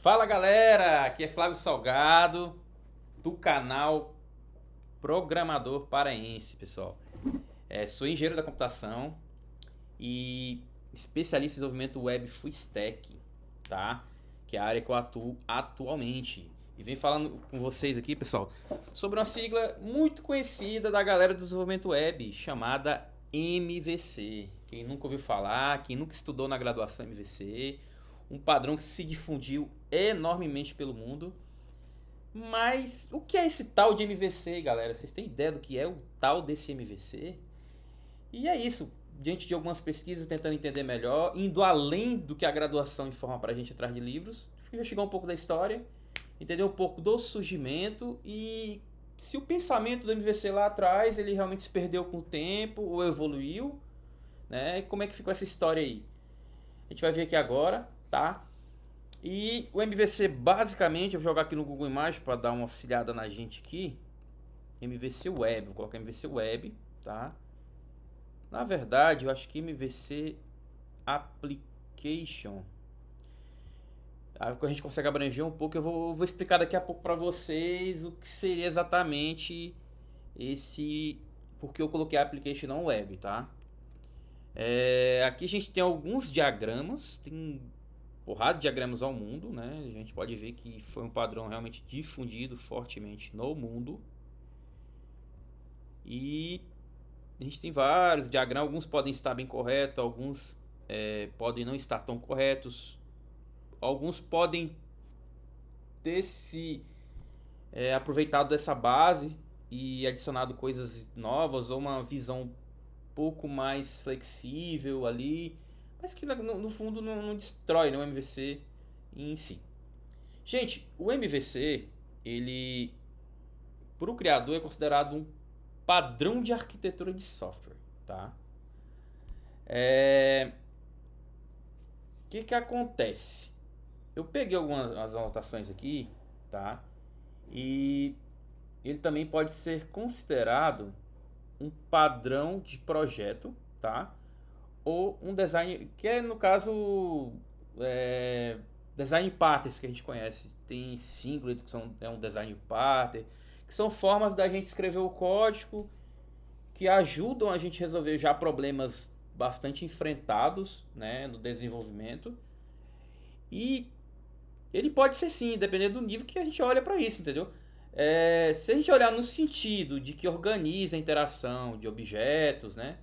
Fala galera, aqui é Flávio Salgado do canal Programador Paraense, pessoal. Sou engenheiro da computação e especialista em desenvolvimento web full stack, tá? Que é a área que eu atuo atualmente. E venho falando com vocês aqui, pessoal, sobre uma sigla muito conhecida da galera do desenvolvimento web, chamada MVC. Quem nunca ouviu falar, quem nunca estudou na graduação MVC, um padrão que se difundiu enormemente pelo mundo. Mas o que é esse tal de MVC, galera? Vocês têm ideia do que é o tal desse MVC? E é isso, diante de algumas pesquisas, tentando entender melhor, indo além do que a graduação informa pra gente atrás de livros, investigar um pouco da história, entender um pouco do surgimento e se o pensamento do MVC lá atrás ele realmente se perdeu com o tempo ou evoluiu, né? E como é que ficou essa história aí? A gente vai ver aqui agora, tá? E o MVC basicamente, eu vou jogar aqui no Google Imagens para dar uma auxiliada na gente aqui. MVC Web, vou colocar MVC Web, tá? Na verdade, eu acho que MVC Application. A gente consegue abranger um pouco. Eu vou explicar daqui a pouco para vocês o que seria exatamente esse. Porque eu coloquei Application não Web, tá? Aqui a gente tem alguns diagramas. Tem porrada de diagramas ao mundo, né? A gente pode ver que foi um padrão realmente difundido fortemente no mundo. E a gente tem vários diagramas, alguns podem estar bem corretos, alguns podem não estar tão corretos, alguns podem ter se aproveitado dessa base e adicionado coisas novas ou uma visão um pouco mais flexível ali, mas que no fundo não destrói, né, o MVC em si. Gente, o MVC, ele, por o criador, é considerado um padrão de arquitetura de software, tá? O que acontece? Eu peguei algumas anotações aqui, tá? E ele também pode ser considerado um padrão de projeto, tá? Ou um design, que é no caso design patterns que a gente conhece. Tem Singlet, que é um design pattern, que são formas da gente escrever o código que ajudam a gente a resolver já problemas bastante enfrentados, né, no desenvolvimento. E ele pode ser sim, dependendo do nível que a gente olha para isso, entendeu? Se a gente olhar no sentido de que organiza a interação de objetos, né,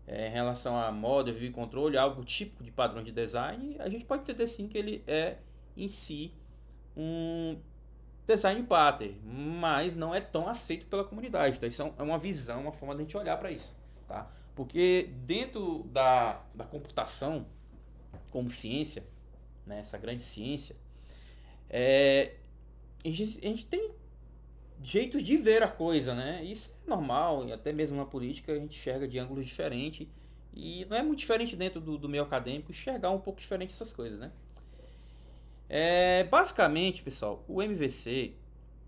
em relação a model, view e controle, algo típico de padrão de design, a gente pode entender sim que ele é em si um design pattern, mas não é tão aceito pela comunidade. Então, isso é uma visão, uma forma de a gente olhar para isso, tá? Porque dentro da computação como ciência, né, essa grande ciência, a gente tem jeitos de ver a coisa, né? Isso é normal, e até mesmo na política a gente enxerga de ângulos diferentes. E não é muito diferente dentro do meio acadêmico enxergar um pouco diferente essas coisas, né? Basicamente, pessoal, o MVC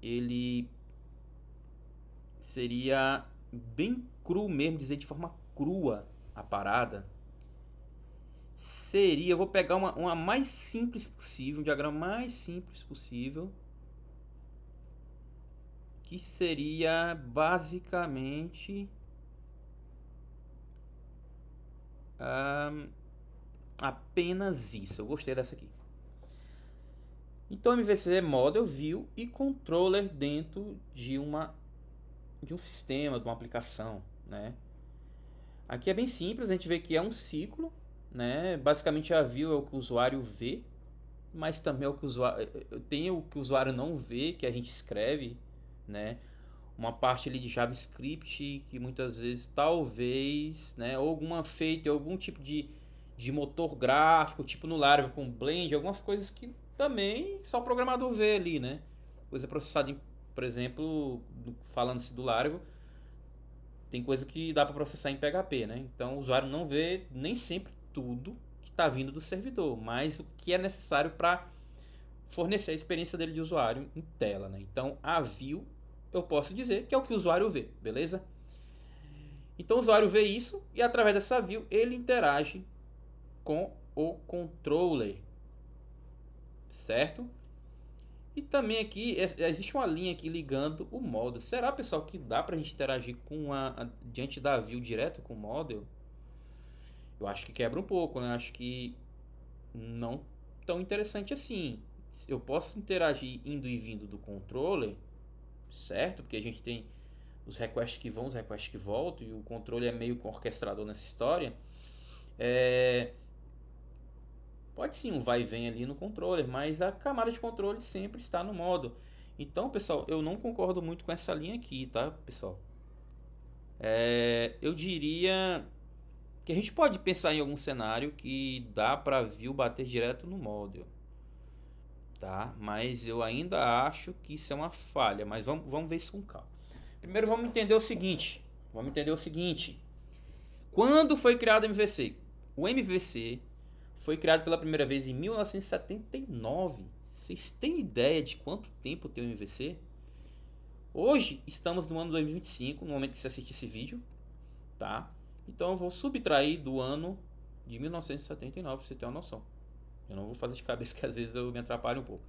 ele seria bem cru mesmo, dizer de forma crua a parada. Seria, eu vou pegar uma mais simples possível, um diagrama mais simples possível, que seria basicamente apenas isso. Eu gostei dessa aqui. Então, MVC é Model, View e Controller dentro de um sistema, de uma aplicação, né? Aqui é bem simples, a gente vê que é um ciclo, né? Basicamente a view é o que o usuário vê, mas também é o que o usuário tem o que o usuário não vê, que a gente escreve, né? Uma parte ali de JavaScript que muitas vezes talvez, né, ou alguma feita algum tipo de motor gráfico, tipo no Laravel com Blend, algumas coisas que também só o programador vê ali, né? Coisa processada em, por exemplo, falando-se do Laravel, tem coisa que dá para processar em PHP, né? Então o usuário não vê nem sempre tudo que está vindo do servidor, mas o que é necessário para fornecer a experiência dele de usuário em tela, né? Então a view eu posso dizer que é o que o usuário vê, beleza? Então o usuário vê isso e através dessa view ele interage com o controller, certo? E também aqui existe uma linha aqui ligando o model. Será, pessoal, que dá pra gente interagir com diante da view direto com o model? Eu acho que quebra um pouco, né? Acho que não tão interessante assim. Eu posso interagir indo e vindo do controller, certo? Porque a gente tem os requests que vão, os requests que voltam, e o controle é meio que um orquestrador nessa história. Pode sim um vai e vem ali no controller, mas a camada de controle sempre está no modo. Então, pessoal, eu não concordo muito com essa linha aqui, tá, pessoal? Eu diria que a gente pode pensar em algum cenário que dá para view bater direto no model, tá? Mas eu ainda acho que isso é uma falha, mas vamos ver isso com calma. Primeiro vamos entender o seguinte, quando foi criado o MVC? O MVC foi criado pela primeira vez em 1979. Vocês têm ideia de quanto tempo tem o MVC? Hoje estamos no ano 2025, no momento que você assiste esse vídeo, tá? Então eu vou subtrair do ano de 1979 para você ter uma noção. Eu não vou fazer de cabeça que às vezes eu me atrapalho um pouco.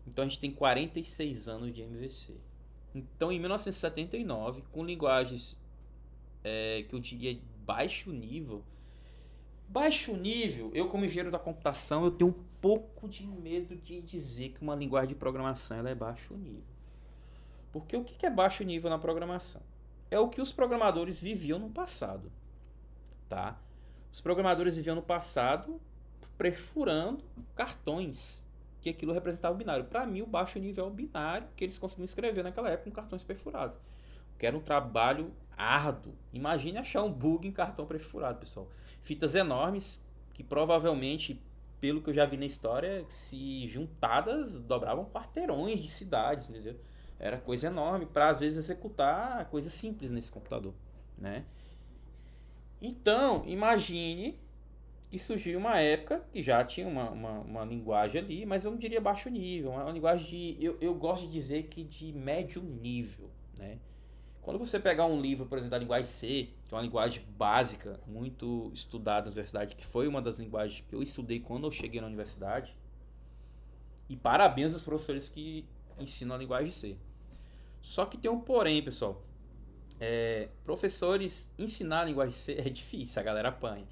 Então a gente tem 46 anos de MVC. Então em 1979, com linguagens que eu diria baixo nível, eu como engenheiro da computação, eu tenho um pouco de medo de dizer que uma linguagem de programação ela é baixo nível. Porque o que é baixo nível na programação? É o que os programadores viviam no passado, tá? Os programadores viviam no passado perfurando cartões, que aquilo representava o binário. Para mim, o baixo nível é o binário que eles conseguiam escrever naquela época com cartões perfurados. Que era um trabalho árduo. Imagine achar um bug em cartão perfurado, pessoal. Fitas enormes que provavelmente, pelo que eu já vi na história, se juntadas dobravam quarteirões de cidades, entendeu? Era coisa enorme para às vezes executar coisas simples nesse computador, né? Então, imagine que surgiu uma época que já tinha uma linguagem ali, mas eu não diria baixo nível, uma linguagem de, eu gosto de dizer que de médio nível, né? Quando você pegar um livro, por exemplo, da linguagem C, que é uma linguagem básica, muito estudada na universidade, que foi uma das linguagens que eu estudei quando eu cheguei na universidade, e parabéns aos professores que ensinam a linguagem C. Só que tem um porém, pessoal. Professores ensinar a linguagem C é difícil, a galera apanha.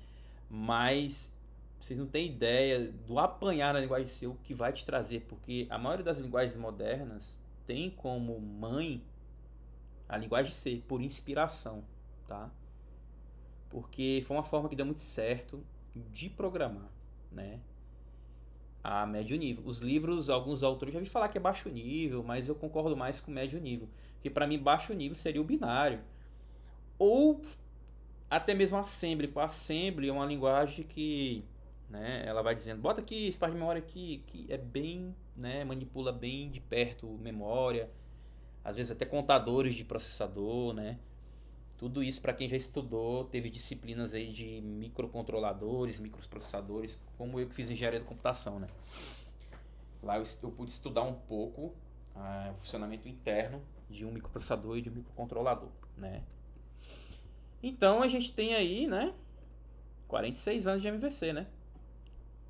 Mas vocês não têm ideia do apanhar na linguagem C o que vai te trazer, porque a maioria das linguagens modernas tem como mãe a linguagem C, por inspiração, tá? Porque foi uma forma que deu muito certo de programar, né? A médio nível. Os livros, alguns autores já vi falar que é baixo nível, mas eu concordo mais com médio nível. Porque para mim baixo nível seria o binário. Ou até mesmo Assembly. O Assembly é uma linguagem que, né, ela vai dizendo, bota aqui espaço de memória aqui, que é bem, né, manipula bem de perto memória. Às vezes até contadores de processador, né? Tudo isso para quem já estudou, teve disciplinas aí de microcontroladores, microprocessadores, como eu que fiz engenharia da computação, né? Lá eu pude estudar um pouco o funcionamento interno de um microprocessador e de um microcontrolador, né? Então a gente tem aí, né, 46 anos de MVC, né?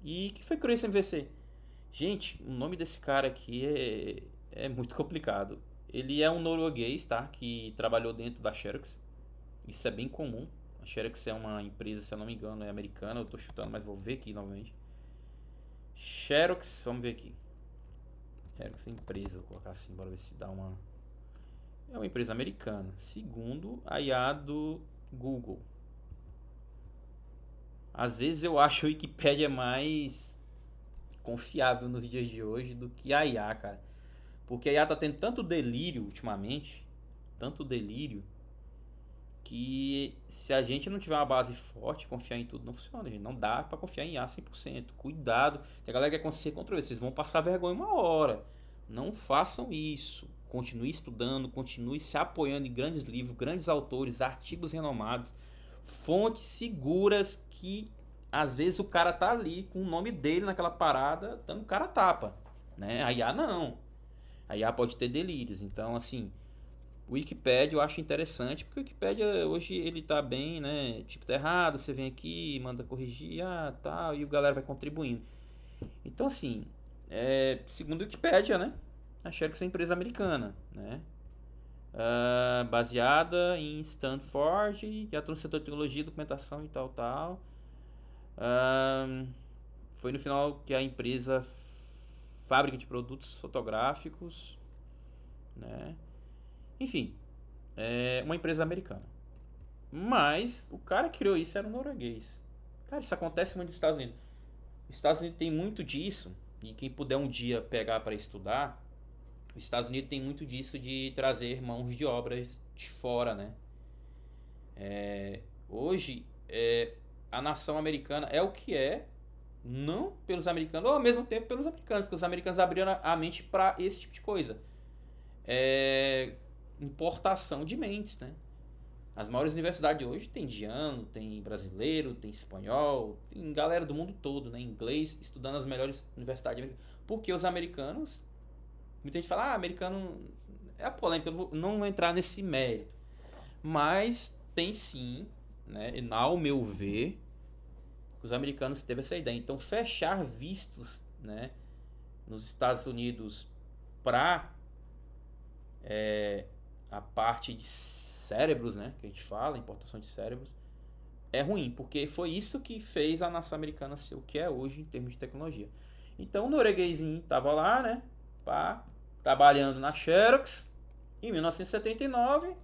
E o que foi criar esse MVC? Gente, o nome desse cara aqui é muito complicado. Ele é um norueguês, tá? Que trabalhou dentro da Xerox. Isso é bem comum. A Xerox é uma empresa, se eu não me engano, é americana. Eu tô chutando, mas vou ver aqui novamente. Xerox, vamos ver aqui. Xerox é empresa, vou colocar assim, bora ver se dá uma... É uma empresa americana. Segundo a IA do Google. Às vezes eu acho a Wikipédia mais confiável nos dias de hoje do que a IA, cara. Porque a IA tá tendo tanto delírio ultimamente, que se a gente não tiver uma base forte, confiar em tudo não funciona, gente. Não dá pra confiar em IA 100%. Cuidado. Tem a galera que quer conseguir controle. Vocês vão passar vergonha uma hora. Não façam isso. Continue estudando, continue se apoiando em grandes livros, grandes autores, artigos renomados, fontes seguras que às vezes o cara tá ali com o nome dele naquela parada, dando cara a tapa, né? A IA não. A IA pode ter delírios. Então, assim, o Wikipedia eu acho interessante, porque o Wikipedia hoje ele tá bem, né? Tipo, tá errado, você vem aqui, manda corrigir, tal, e o galera vai contribuindo. Então, assim, Segundo a Wikipédia, né? A Xerox é uma empresa americana, né? Baseada em Stanford, que atua no setor de tecnologia, documentação e tal. Foi no final que a empresa fábrica de produtos fotográficos, né? Enfim, é uma empresa americana. Mas o cara que criou isso era um norueguês. Cara, isso acontece muito nos Estados Unidos. Os Estados Unidos tem muito disso, e quem puder um dia pegar para estudar, os Estados Unidos tem muito disso de trazer mãos de obras de fora, né? Hoje, a nação americana é o que é, não pelos americanos, ou ao mesmo tempo pelos americanos, porque os americanos abriram a mente para esse tipo de coisa. Importação de mentes, né? As maiores universidades hoje tem indiano, tem brasileiro, tem espanhol, tem galera do mundo todo, né? Inglês, estudando as melhores universidades americanas. Porque os americanos, muita gente fala, americano é a polêmica, eu não vou entrar nesse mérito. Mas tem sim, né? E, ao meu ver, os americanos teve essa ideia. Então, fechar vistos, né, nos Estados Unidos para a parte de cérebros, né, que a gente fala, importação de cérebros, é ruim, porque foi isso que fez a nação americana ser o que é hoje em termos de tecnologia. Então o norueguesinho tava lá, né, trabalhando na Xerox. Em 1979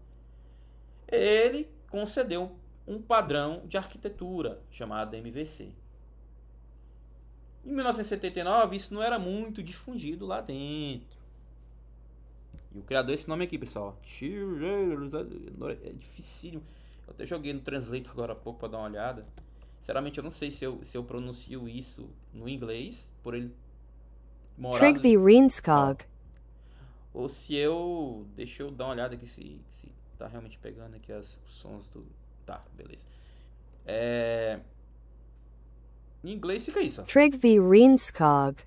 ele concedeu um padrão de arquitetura chamado MVC. Em 1979 isso não era muito difundido lá dentro. E o criador, esse nome aqui, pessoal, é dificílimo. Eu até joguei no Translator agora há pouco para dar uma olhada. Sinceramente, eu não sei se eu pronuncio isso no inglês, por ele morar Trygve Rinskog. ou se eu... Deixa eu dar uma olhada aqui se tá realmente pegando aqui os sons do... Tá, beleza. Em inglês fica isso, ó. Trygve Rinskog.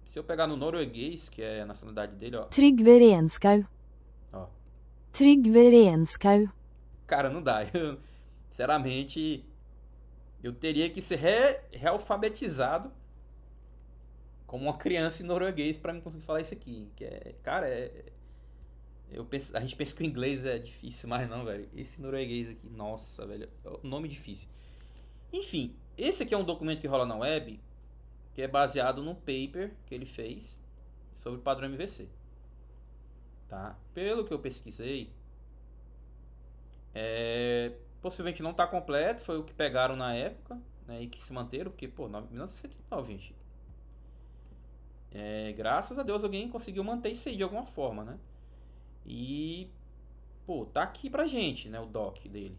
Se eu pegar no norueguês, que é a nacionalidade dele, ó. Trygve Renskog. Ó. Trygve Renskog. Cara, não dá. Sinceramente, eu teria que ser realfabetizado como uma criança em norueguês para me conseguir falar isso aqui. Cara, a gente pensa que o inglês é difícil, mas não, velho. Esse norueguês aqui, nossa, velho, é um nome difícil. Enfim, esse aqui é um documento que rola na web, que é baseado num paper que ele fez sobre o padrão MVC. Tá? Pelo que eu pesquisei, possivelmente não está completo, foi o que pegaram na época, né, e que se manteram, porque, pô, 1979, gente. Graças a Deus alguém conseguiu manter isso aí de alguma forma, né? E, pô, tá aqui pra gente, né, o doc dele,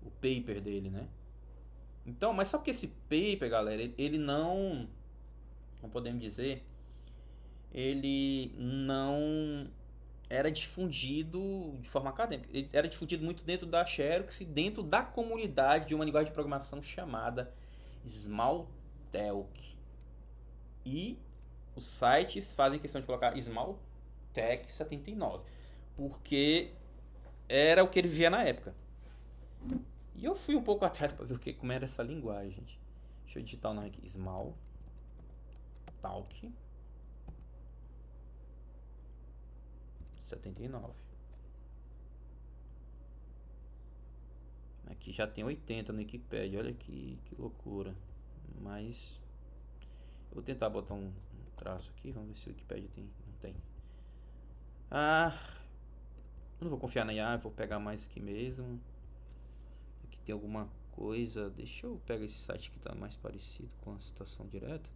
o paper dele, né? Então, mas sabe que esse paper, galera, ele não podemos dizer, ele não era difundido de forma acadêmica. Ele era difundido muito dentro da Xerox e dentro da comunidade de uma linguagem de programação chamada Smalltalk. E os sites fazem questão de colocar Smalltalk 79, porque era o que ele via na época. E eu fui um pouco atrás para ver como era essa linguagem, gente. Deixa eu digitar o nome aqui, Smalltalk 79. Aqui já tem 80 no Wikipedia, olha que loucura. Mas eu vou tentar botar um traço aqui, vamos ver se o Wikipedia tem. Não tem. Eu não vou confiar na IA, vou pegar mais aqui mesmo. Aqui tem alguma coisa. Deixa eu pegar esse site que tá mais parecido com a situação direta.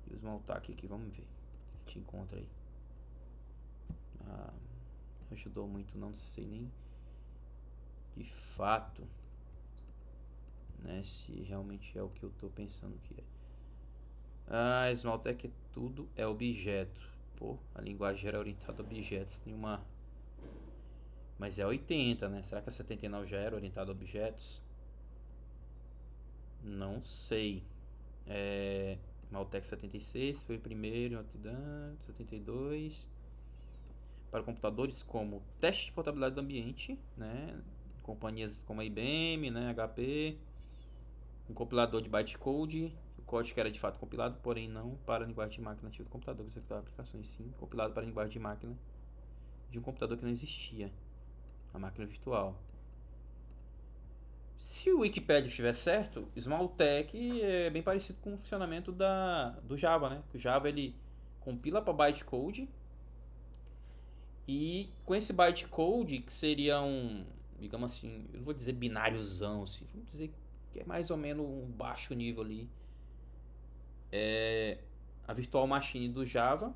E os Smalltalk aqui, vamos ver. A gente encontra aí. Não ajudou muito, não sei nem de fato, né, se realmente é o que eu tô pensando que é. Smalltalk é objeto. Pô, a linguagem era orientada a objetos. Nenhuma. Mas é 80, né? Será que a 79 já era orientada a objetos? Não sei. Smalltalk 76 foi o primeiro, 72. Para computadores como teste de portabilidade do ambiente, né? Companhias como a IBM, né? HP, um compilador de bytecode, código que era de fato compilado, porém não para a linguagem de máquina nativa do computador que executava aplicações, sim compilado para a linguagem de máquina de um computador que não existia, a máquina virtual. Se o Wikipedia estiver certo, Smalltalk é bem parecido com o funcionamento do Java, né? O Java ele compila para bytecode e com esse bytecode, que seria digamos assim, eu não vou dizer bináriozão, assim, vamos dizer que é mais ou menos um baixo nível ali, a virtual machine do Java,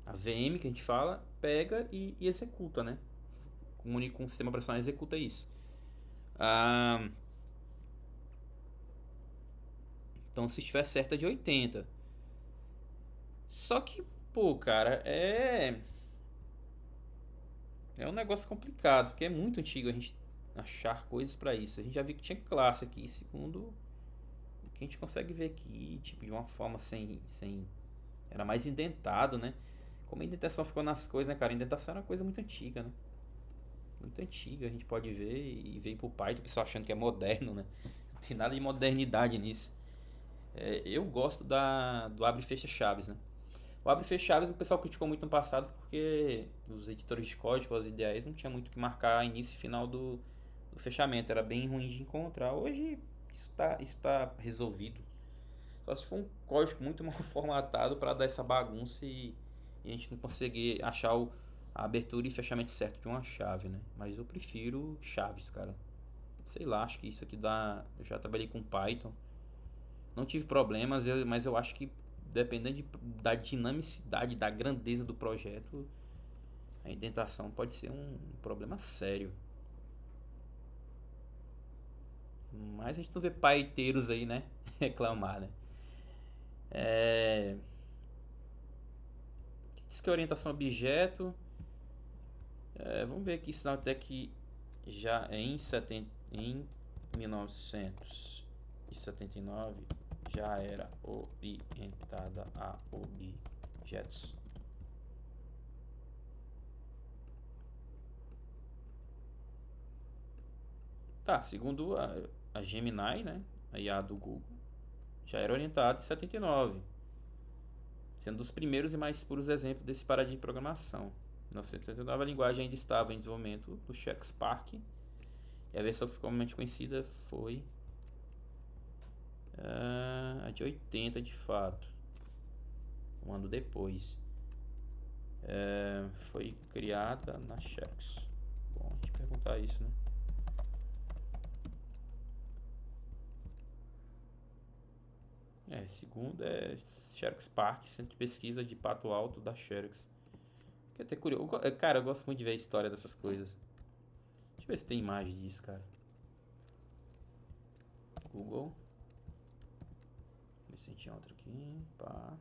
a VM que a gente fala, pega e executa, né? Comunica com o sistema operacional e executa isso. Então, se estiver certo é de 80. Só que, pô, cara, é um negócio complicado, porque é muito antigo a gente achar coisas pra isso. A gente já viu que tinha classe aqui, segundo o que a gente consegue ver aqui, tipo, de uma forma sem era mais indentado, né? Como a indentação ficou nas coisas, né, cara? A indentação era uma coisa muito antiga, né? Muito antiga, a gente pode ver e veio pro Python, o pessoal achando que é moderno, né? Não tem nada de modernidade nisso. Eu gosto do abre e fecha chaves, né? O abre e fecha chaves o pessoal criticou muito no passado porque os editores de código, as IDEs, não tinha muito o que marcar início e final do fechamento, era bem ruim de encontrar. Hoje isso tá resolvido. Só se for um código muito mal formatado para dar essa bagunça e a gente não conseguir achar a abertura e fechamento certo de uma chave, né? Mas eu prefiro chaves, cara. Sei lá, acho que isso aqui dá. Eu já trabalhei com Python, não tive problemas, mas eu acho que dependendo da dinamicidade, da grandeza do projeto, a indentação pode ser um problema sério. Mas a gente não vê paiteiros aí, né? Reclamar, né? Diz que é orientação a objeto. Vamos ver aqui se até que já em 1979 já era orientada a objetos. Tá, segundo a Gemini, né, a IA do Google, já era orientada em 79, sendo dos primeiros e mais puros exemplos desse paradigma de programação. Em 1979 a linguagem ainda estava em desenvolvimento do Check Spark, e a versão que ficou comumente conhecida foi a de 80 de fato, um ano depois. Foi criada na Xerox. Bom, a gente perguntar isso, né? Segundo é Xerox Park, Centro de Pesquisa de Pato Alto da Xerox. Que até curioso. Cara, eu gosto muito de ver a história dessas coisas. Deixa eu ver se tem imagem disso, cara. Google. Ver se a gente entra aqui. Pá.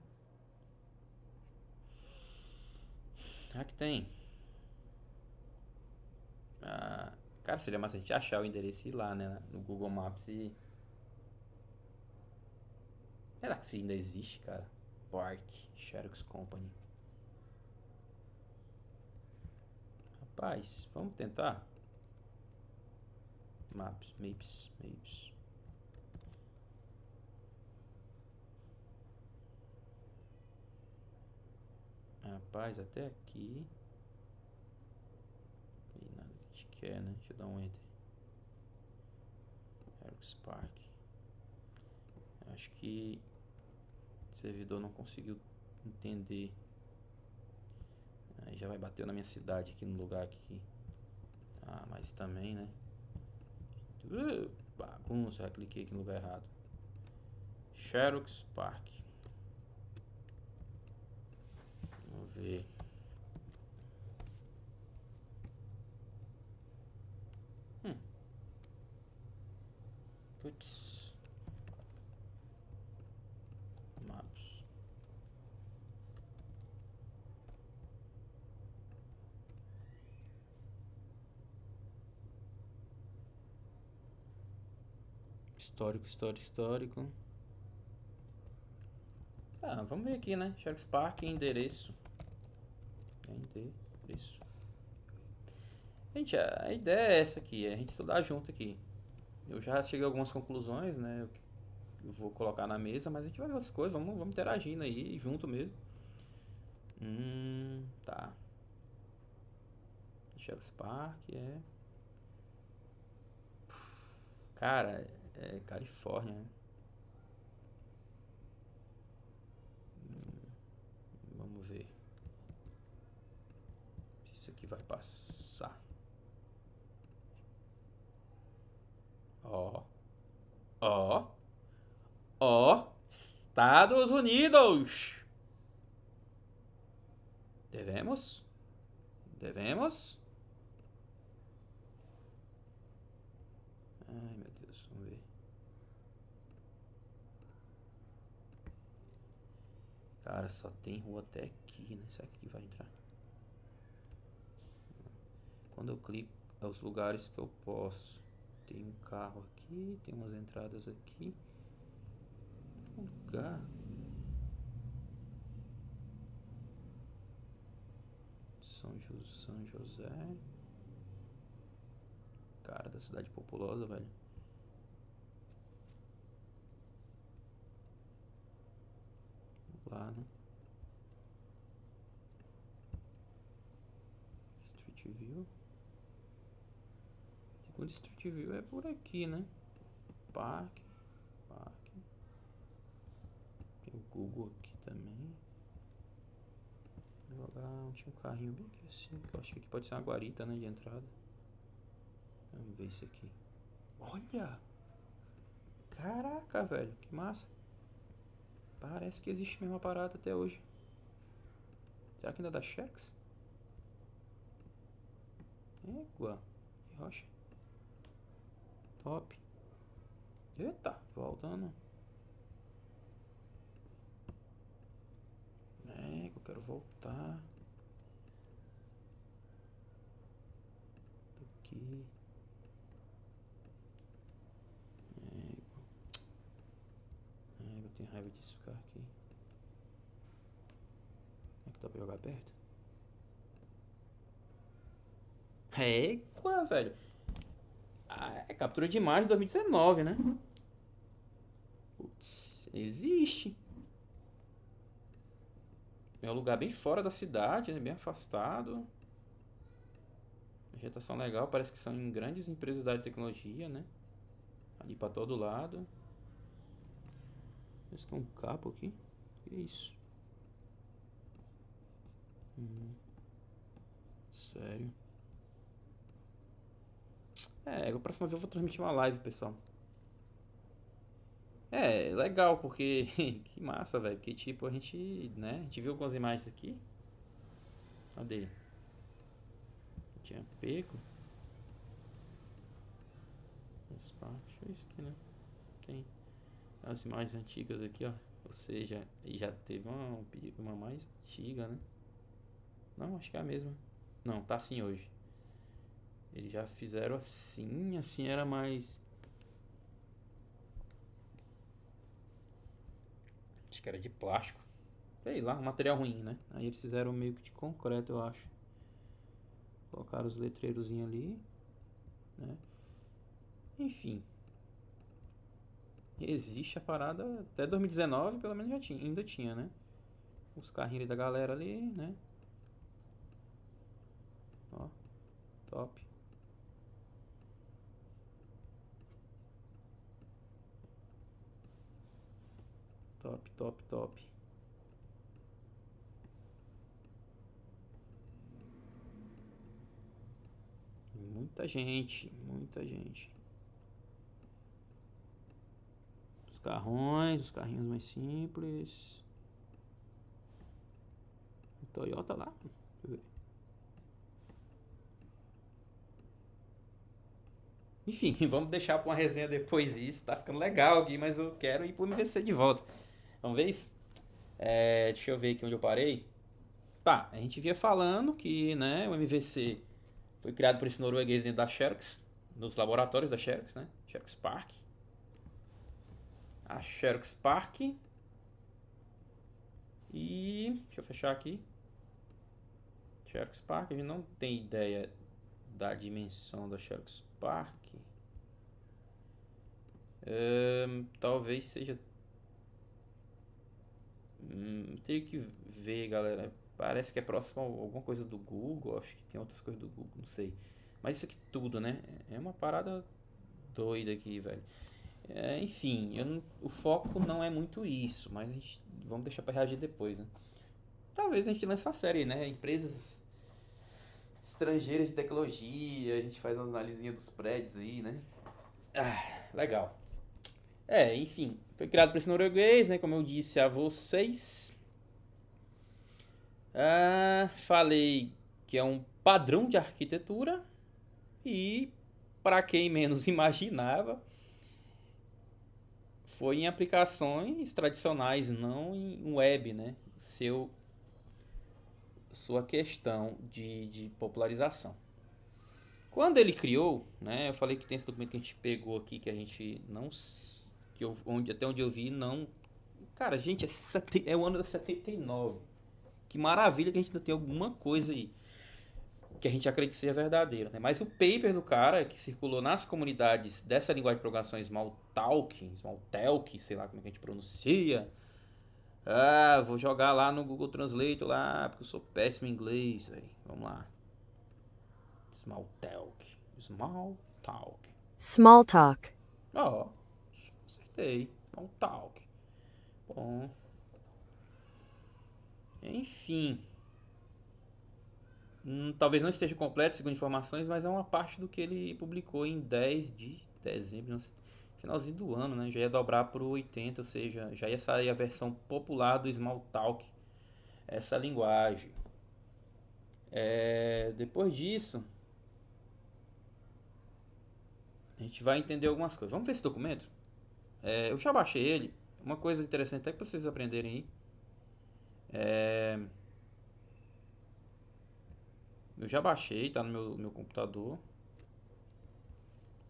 Aqui tem. Cara, seria massa a gente achar o endereço e ir lá, né? No Google Maps e. Será que isso ainda existe, cara? Park, Xerox Company. Rapaz, vamos tentar. Maps. Rapaz, até aqui. E nada que a gente quer, né? Deixa eu dar um enter. Xerox Park. Acho que o servidor não conseguiu entender. Aí já vai bater na minha cidade aqui no lugar aqui. Mas também, né? Bagunça, já cliquei aqui no lugar errado. Xerox Park. Vamos ver. Putz. Maps. Histórico. Vamos ver aqui, né? Xerox Park, endereço. Gente, a ideia é essa aqui, é a gente estudar junto aqui. Eu já cheguei a algumas conclusões, né? eu vou colocar na mesa, mas a gente vai ver as coisas, vamos interagindo aí, junto mesmo. Tá. Sharks Park, Cara, é Califórnia, né? Vamos ver se isso aqui vai passar. Ó, ó, ó, Estados Unidos. Devemos? Ai, meu Deus, vamos ver. Cara, só tem rua até aqui, né? Será que aqui vai entrar? Quando eu clico, é os lugares que eu posso. Tem um carro aqui, tem umas entradas aqui. Lugar. São José. Cara da cidade populosa, velho. Lá, né? Street View. Segundo Street View é por aqui, né? Parque. Tem o Google aqui também. Tinha um carrinho bem aqui assim. Que eu acho que aqui pode ser uma guarita, né? De entrada. Vamos ver isso aqui. Olha! Caraca, velho. Que massa. Parece que existe mesmo a parada até hoje. Será que ainda dá Sharks? Égua. Que rocha. Top. Eita, voltando. Eu quero voltar. Aqui. Eu tenho raiva disso ficar aqui. É que dá pra jogar perto? Égua, velho. É captura de imagem de 2019, né? Putz, existe. É um lugar bem fora da cidade, né? Bem afastado. Vegetação legal, parece que são em grandes empresas da área de tecnologia, né? Ali pra todo lado. Parece que é um capo aqui. Que isso? Sério. A próxima vez eu vou transmitir uma live, pessoal. Legal, porque que massa, velho. Porque tipo, a gente, né? A gente viu algumas imagens aqui. Cadê? Tinha pego. As partes, foi isso aqui, né? Tem as imagens antigas aqui, ó. Ou seja, já teve uma mais antiga, né? Não, acho que é a mesma. Não, tá assim hoje. Eles já fizeram assim era mais. Acho que era de plástico. Sei lá, um material ruim, né? Aí eles fizeram meio que de concreto, eu acho. Colocaram os letreirozinhos ali, né? Enfim. Existe a parada até 2019, pelo menos ainda tinha, né? Os carrinhos ali da galera ali, né? Ó, top. Top. Muita gente. Os carrinhos mais simples. O Toyota lá. Deixa eu ver. Enfim, vamos deixar pra uma resenha depois isso. Tá ficando legal aqui, mas eu quero ir pro MVC de volta. Vamos ver isso? Deixa eu ver aqui onde eu parei. Tá, a gente via falando que, né, o MVC foi criado por esse norueguês dentro da Xerox, nos laboratórios da Xerox, né? Xerox Park. A Xerox Park. E deixa eu fechar aqui. Xerox Park, a gente não tem ideia da dimensão da Xerox Park. Talvez seja. Teria que ver, galera. Parece que é próximo a alguma coisa do Google. Acho que tem outras coisas do Google, não sei. Mas isso aqui tudo, né? É uma parada doida aqui, velho. Enfim, o foco não é muito isso, mas vamos deixar pra reagir depois, né? Talvez a gente lance uma série, né? Empresas estrangeiras de tecnologia, a gente faz uma analisinha dos prédios aí, né? Legal. Enfim, foi criado por esse norueguês, né? Como eu disse a vocês. Falei que é um padrão de arquitetura e, para quem menos imaginava, foi em aplicações tradicionais, não em web, né? Sua questão de popularização. Quando ele criou, né? Eu falei que tem esse documento que a gente pegou aqui que a gente não, até onde eu vi não. Cara, gente, é o ano de 79. Que maravilha que a gente ainda tem alguma coisa aí que a gente acredita seja verdadeira, né? Mas o paper do cara que circulou nas comunidades dessa linguagem de programação Smalltalk, sei lá como é que a gente pronuncia. Vou jogar lá no Google Translate lá, porque eu sou péssimo em inglês, velho. Vamos lá. Smalltalk. Smalltalk. Smalltalk. Ó, acertei. Smalltalk. Bom. Enfim. Talvez não esteja completo segundo informações, mas é uma parte do que ele publicou em 10 de dezembro, não sei, finalzinho do ano, né? Já ia dobrar para o 80, ou seja, já ia sair a versão popular do Smalltalk, essa linguagem. Depois disso, a gente vai entender algumas coisas. Vamos ver esse documento? Eu já baixei ele. Uma coisa interessante até para vocês aprenderem aí. Eu já baixei, tá no meu computador.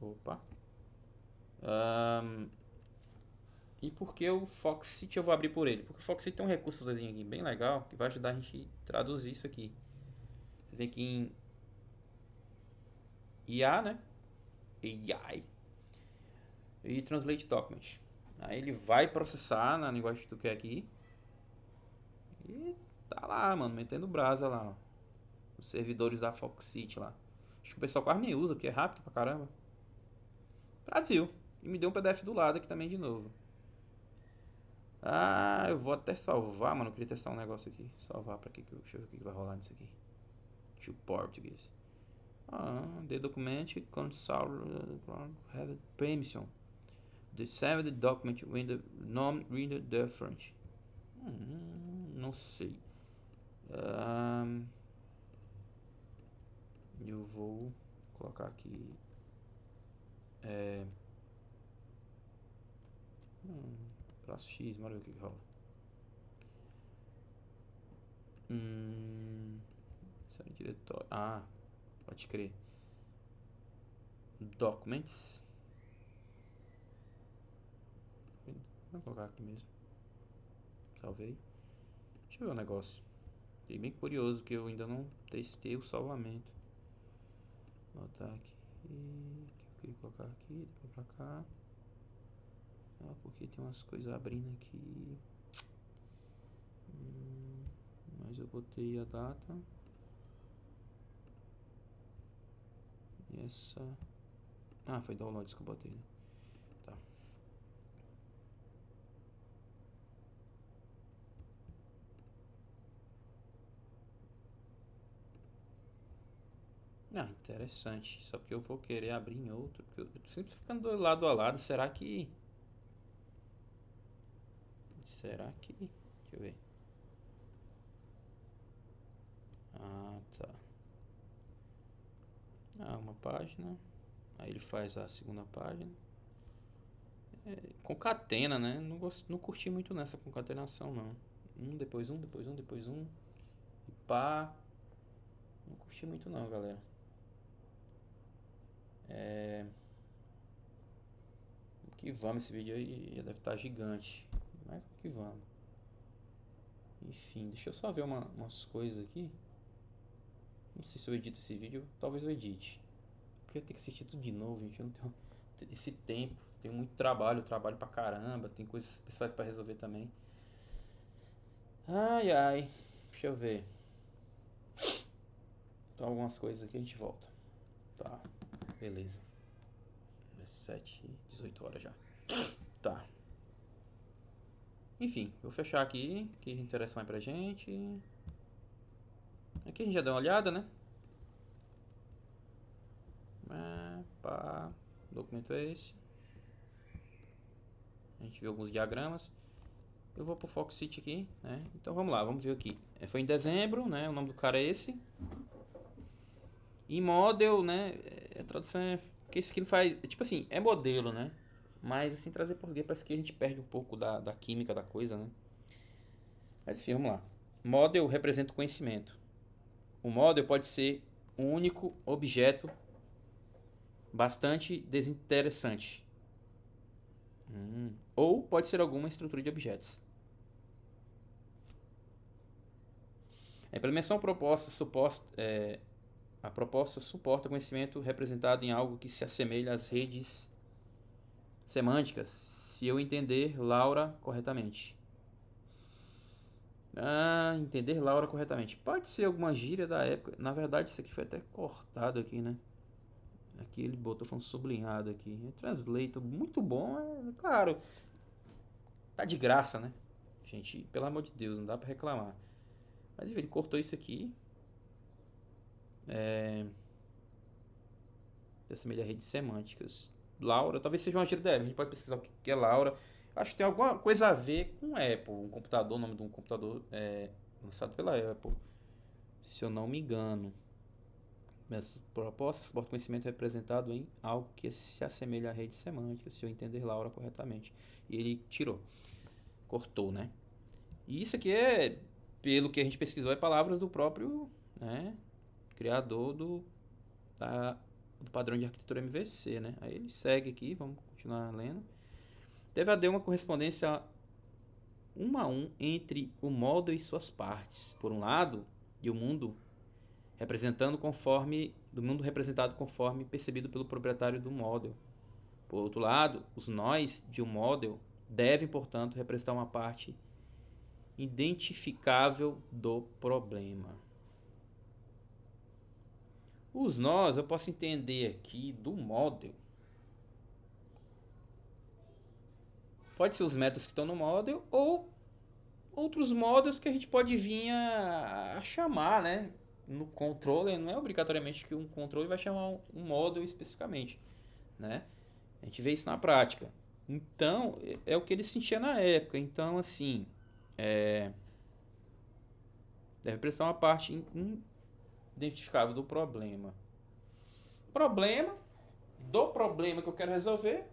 Opa. E por que o Foxit eu vou abrir por ele? Porque o Foxit tem um recurso aqui bem legal que vai ajudar a gente a traduzir isso aqui. Você vem aqui em IA, né? AI. E Translate Document. Aí ele vai processar na linguagem que tu quer aqui. E tá lá, mano, metendo brasa lá, ó. Os servidores da Foxit lá. Acho que o pessoal quase nem usa, porque é rápido pra caramba. Brasil. E me deu um PDF do lado aqui também de novo. Eu vou até salvar, mano. Eu queria testar um negócio aqui. Salvar pra quê? Deixa eu ver o que vai rolar nisso aqui. To português. The document console have permission. The saved document when the nome reader different. Não sei. Eu vou colocar aqui. Traço X, bora ver o que rola. Série diretório. Pode crer. Documents. Vou colocar aqui mesmo. Salvei. Deixa eu ver o negócio. Fiquei bem curioso que eu ainda não testei o salvamento. Vou botar aqui. Eu queria colocar aqui, depois pra cá. Porque tem umas coisas abrindo aqui. Mas eu botei a data. E essa. Foi downloads que eu botei, né? Tá. Interessante. Só que eu vou querer abrir em outro. Porque eu tô sempre ficando lado a lado. Será que. Deixa eu ver. Tá. Uma página. Aí ele faz a segunda página. Concatena, né? Não curti muito nessa concatenação, não. Depois um, depois um, depois um. E pá. Não curti muito não, galera. Que vamos, esse vídeo aí já deve estar gigante. Mas que vamos. Enfim, deixa eu só ver umas coisas aqui. Não sei se eu edito esse vídeo, talvez eu edite. Porque eu tenho que assistir tudo de novo, gente. Eu não tenho esse tempo. Tenho muito trabalho, trabalho pra caramba, tem coisas pessoais pra resolver também. Ai, ai. Deixa eu ver. Então, algumas coisas aqui a gente volta. Tá, beleza. 7, 18 horas já. Tá. Enfim, vou fechar aqui, que interessa mais pra gente. Aqui a gente já deu uma olhada, né? Pá, o documento é esse. A gente viu alguns diagramas. Eu vou pro Fox City aqui, né? Então vamos lá, vamos ver aqui. Foi em dezembro, né? O nome do cara é esse. E model, né? A tradução é. Porque isso aqui não faz. Tipo assim, é modelo, né? Mas assim, trazer português parece que a gente perde um pouco da química da coisa, né? Mas enfim, vamos lá. Model representa o conhecimento. O model pode ser um único objeto bastante desinteressante. Ou pode ser alguma estrutura de objetos. A implementação a proposta suporta conhecimento representado em algo que se assemelha às redes semânticas, se eu entender Laura corretamente. Entender Laura corretamente. Pode ser alguma gíria da época. Na verdade, isso aqui foi até cortado aqui, né? Aqui ele botou falando sublinhado aqui. Translator, muito bom, claro. Tá de graça, né? Gente, pelo amor de Deus, não dá pra reclamar. Mas enfim, ele cortou isso aqui. Assemelha a redes semânticas. Laura, talvez seja uma gíria da época. A gente pode pesquisar o que é Laura. Acho que tem alguma coisa a ver com Apple. Um computador, o nome de um computador lançado pela Apple. Se eu não me engano. Essa proposta suporta conhecimento representado em algo que se assemelha à rede semântica, se eu entender Laura corretamente. E ele tirou. Cortou, né? E isso aqui pelo que a gente pesquisou, é palavras do próprio, né, criador do padrão de arquitetura MVC, né? Aí ele segue aqui, vamos continuar lendo. Deve haver uma correspondência 1 a 1 entre o model e suas partes, por um lado, e o mundo representado conforme percebido pelo proprietário do model. Por outro lado, os nós de um model devem, portanto, representar uma parte identificável do problema. Os nós eu posso entender aqui do model. Pode ser os métodos que estão no model ou outros modos que a gente pode vir a chamar, né? No controller, não é obrigatoriamente que um controller vai chamar um model especificamente, né? A gente vê isso na prática. Então, é o que ele sentia na época. Então, assim, deve prestar uma parte identificável do problema. Do problema que eu quero resolver,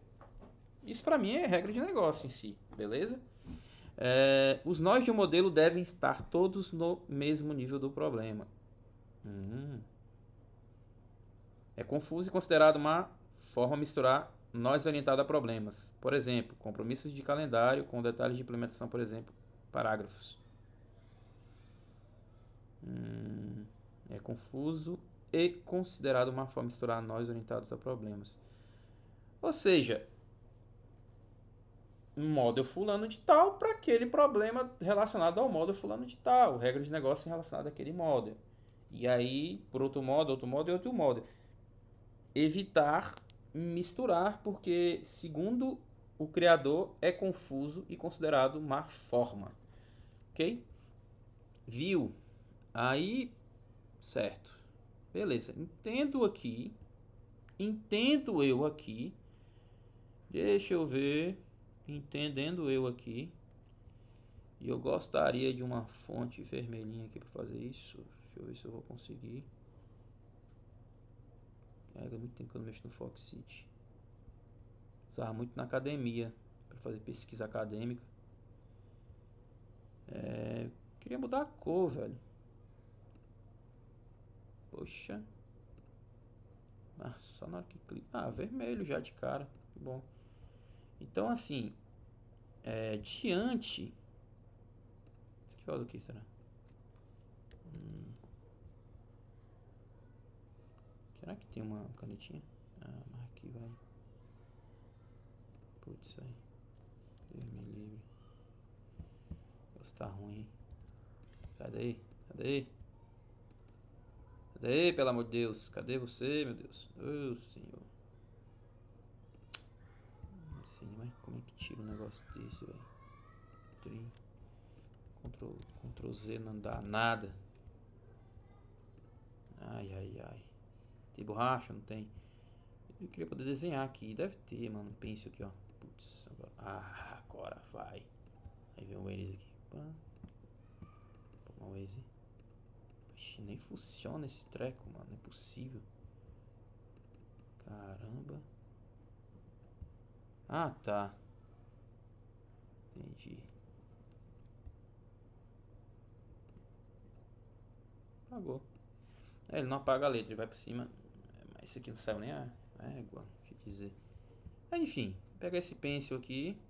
isso para mim é regra de negócio em si, beleza? Os nós de um modelo devem estar todos no mesmo nível do problema. É confuso e considerado uma forma de misturar nós orientado a problemas. Por exemplo, compromissos de calendário com detalhes de implementação, por exemplo, parágrafos. É confuso e considerado uma forma de misturar nós orientados a problemas. Ou seja, um model fulano de tal para aquele problema relacionado ao model fulano de tal, regra de negócio relacionada àquele model. E aí, por outro model e outro model. Evitar misturar, porque, segundo o criador, é confuso e considerado má forma. Ok? Viu? Aí, certo. Beleza. Entendo eu aqui. Deixa eu ver. Entendendo eu aqui. E eu gostaria de uma fonte vermelhinha aqui para fazer isso. Deixa eu ver se eu vou conseguir. Há muito tempo que eu não mexo no Fox City. Usava muito na academia para fazer pesquisa acadêmica. Queria mudar a cor, velho. Poxa. Só na hora que clica. Vermelho já de cara. Que bom. Então, assim. Diante. Isso aqui fala do que, será? Será que tem uma canetinha? Mas aqui vai. Putz, aí. Deus me livre. Isso tá ruim. Sai daí. Cadê? Cadê, pelo amor de Deus? Cadê você, meu Deus? Ô, Senhor. Não sei, mas como é que tira um negócio desse, velho? Ctrl Z não dá nada. Ai, ai, ai. Tem borracha? Não tem? Eu queria poder desenhar aqui. Deve ter, mano. Pense aqui, ó. Putz, agora. Ah, agora vai. Aí vem o Waze aqui. Pá. Pô, o Waze. Ixi, nem funciona esse treco, mano. Não é possível. Caramba. Ah, tá. Entendi. Apagou. É, ele não apaga a letra, ele vai por cima. Mas isso aqui não saiu nem a égua, quer dizer. Enfim, pega esse pencil aqui.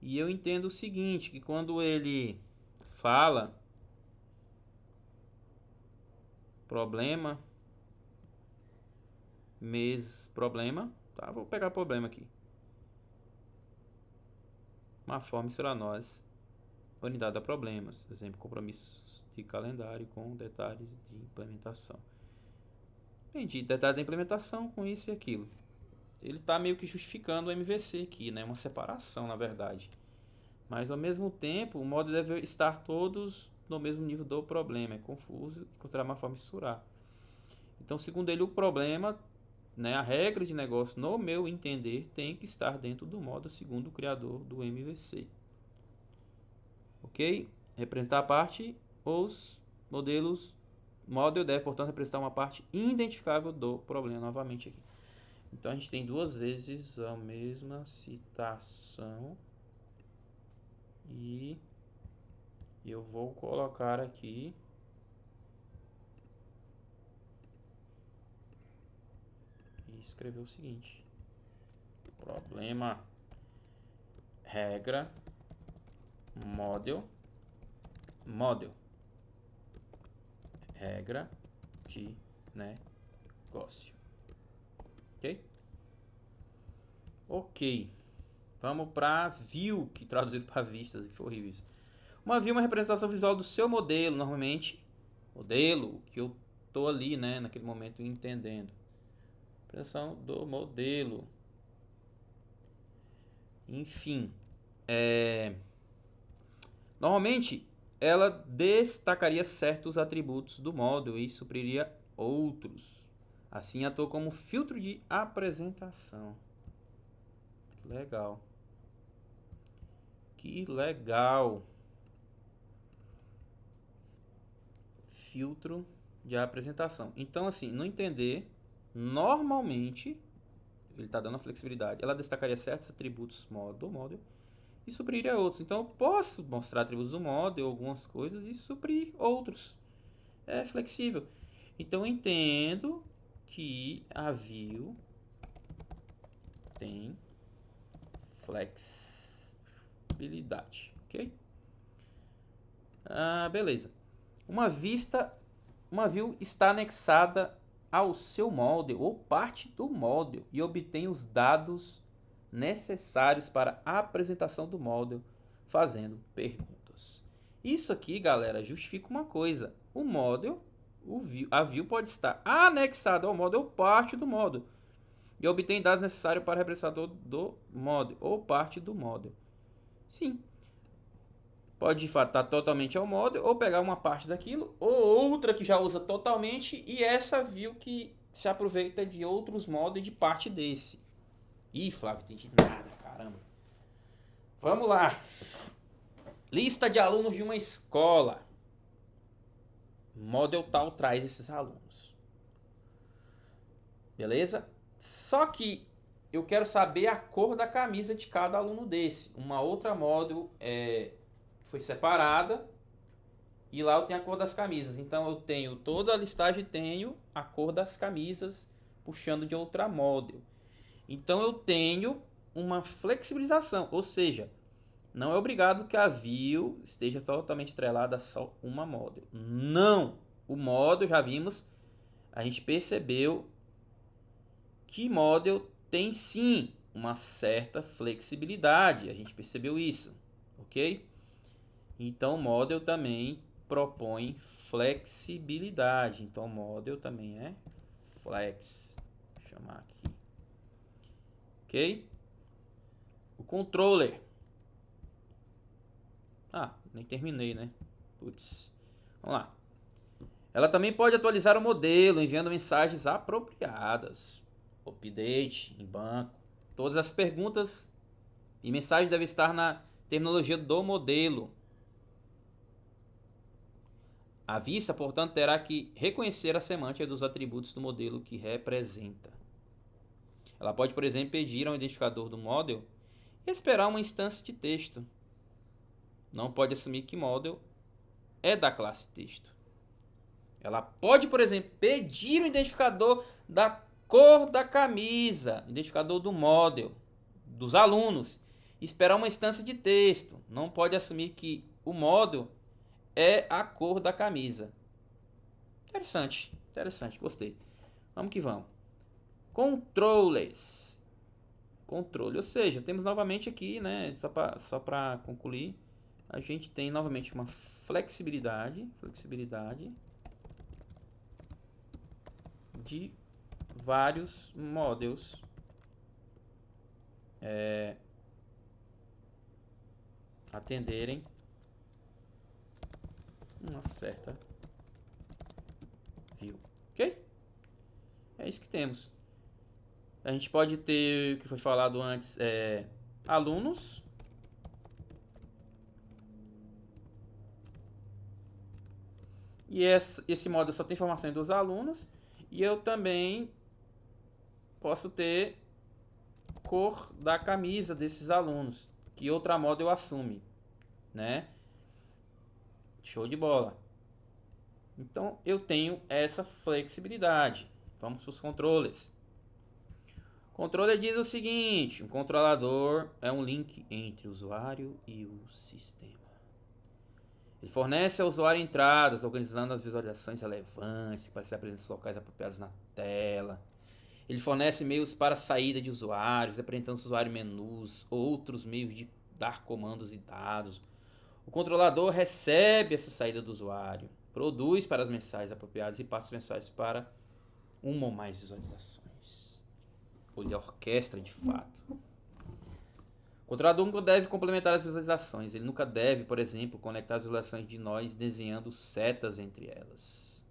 E eu entendo o seguinte, que quando ele fala problema, problema, tá? Vou pegar problema aqui. Uma forma será nós, unidade a problemas, exemplo, compromissos de calendário com detalhes de implementação. Entendi, detalhes da implementação com isso e aquilo. Ele está meio que justificando o MVC aqui, né? Uma separação, na verdade. Mas ao mesmo tempo, o modo deve estar todos no mesmo nível do problema. É confuso e considerar uma forma de mensurar. Então, segundo ele, o problema, né, a regra de negócio, no meu entender, tem que estar dentro do modo segundo o criador do MVC. Ok? Representar a parte, os modelos, model deve, portanto, representar uma parte identificável do problema, novamente aqui. Então, a gente tem duas vezes a mesma citação. E eu vou colocar aqui e escrever o seguinte: problema, regra, model, regra de negócio. Ok? Ok. Vamos para view, que traduzido para vistas, que foi horrível isso. Uma view é uma representação visual do seu modelo, normalmente. Modelo, que eu tô ali, né, naquele momento entendendo. Representação do modelo. Enfim. Normalmente, ela destacaria certos atributos do modelo e supriria outros. Assim, atua como filtro de apresentação. Legal. Que legal. Filtro de apresentação. Então, assim, no entender, normalmente, ele está dando a flexibilidade. Ela destacaria certos atributos do model e supriria outros. Então, eu posso mostrar atributos do model, algumas coisas, e suprir outros. É flexível. Então, eu entendo que a view tem flexibilidade, ok? Beleza. Uma view está anexada ao seu model ou parte do model e obtém os dados necessários para a apresentação do model, fazendo perguntas. Isso aqui, galera, justifica uma coisa: o model, a view pode estar anexada ao model ou parte do model e obtém dados necessários para o representador do model ou parte do model. Sim. Pode de fato estar totalmente ao model, ou pegar uma parte daquilo, ou outra que já usa totalmente, e essa view que se aproveita de outros modos e de parte desse. Ih, Flávio, entendi nada, caramba. Vamos lá. Lista de alunos de uma escola. Model tal traz esses alunos. Beleza? Só que eu quero saber a cor da camisa de cada aluno desse. Uma outra model foi separada e lá eu tenho a cor das camisas. Então eu tenho toda a listagem, tenho a cor das camisas puxando de outra model. Então eu tenho uma flexibilização, ou seja, não é obrigado que a view esteja totalmente atrelada a só uma model. Não! O model, já vimos, a gente percebeu que model tem sim uma certa flexibilidade. A gente percebeu isso, ok? Então, o model também propõe flexibilidade. Então, o model também é flex. Vou chamar aqui. Ok? O controller. Ah, nem terminei, né? Putz. Vamos lá. Ela também pode atualizar o modelo, enviando mensagens apropriadas. Update em banco. Todas as perguntas e mensagens devem estar na terminologia do modelo. A vista, portanto, terá que reconhecer a semântica dos atributos do modelo que representa. Ela pode, por exemplo, pedir ao identificador do model e esperar uma instância de texto. Não pode assumir que model é da classe texto. Ela pode, por exemplo, pedir o identificador da cor da camisa, identificador do model, dos alunos, e esperar uma instância de texto. Não pode assumir que o model é a cor da camisa. Interessante, interessante, gostei. Vamos que vamos. Controles. Controle, ou seja, temos novamente aqui, né, só para concluir, a gente tem novamente uma flexibilidade de vários models atenderem uma certa view, ok? É isso que temos. A gente pode ter, o que foi falado antes, alunos. E esse model só tem informações dos alunos. E eu também posso ter cor da camisa desses alunos, que outra model assume, né? Show de bola. Então eu tenho essa flexibilidade. Vamos para os controles. O controller diz o seguinte: um controlador é um link entre o usuário e o sistema. Ele fornece ao usuário entradas, organizando as visualizações relevantes para ser apresentadas locais apropriadas na tela. Ele fornece meios para saída de usuários, apresentando ao usuário menus, outros meios de dar comandos e dados. O controlador recebe essa saída do usuário, produz para as mensagens apropriadas e passa as mensagens para uma ou mais visualizações. Ou ele orquestra de fato. O controlador nunca deve complementar as visualizações. Ele nunca deve, por exemplo, conectar as visualizações de nós desenhando setas entre elas.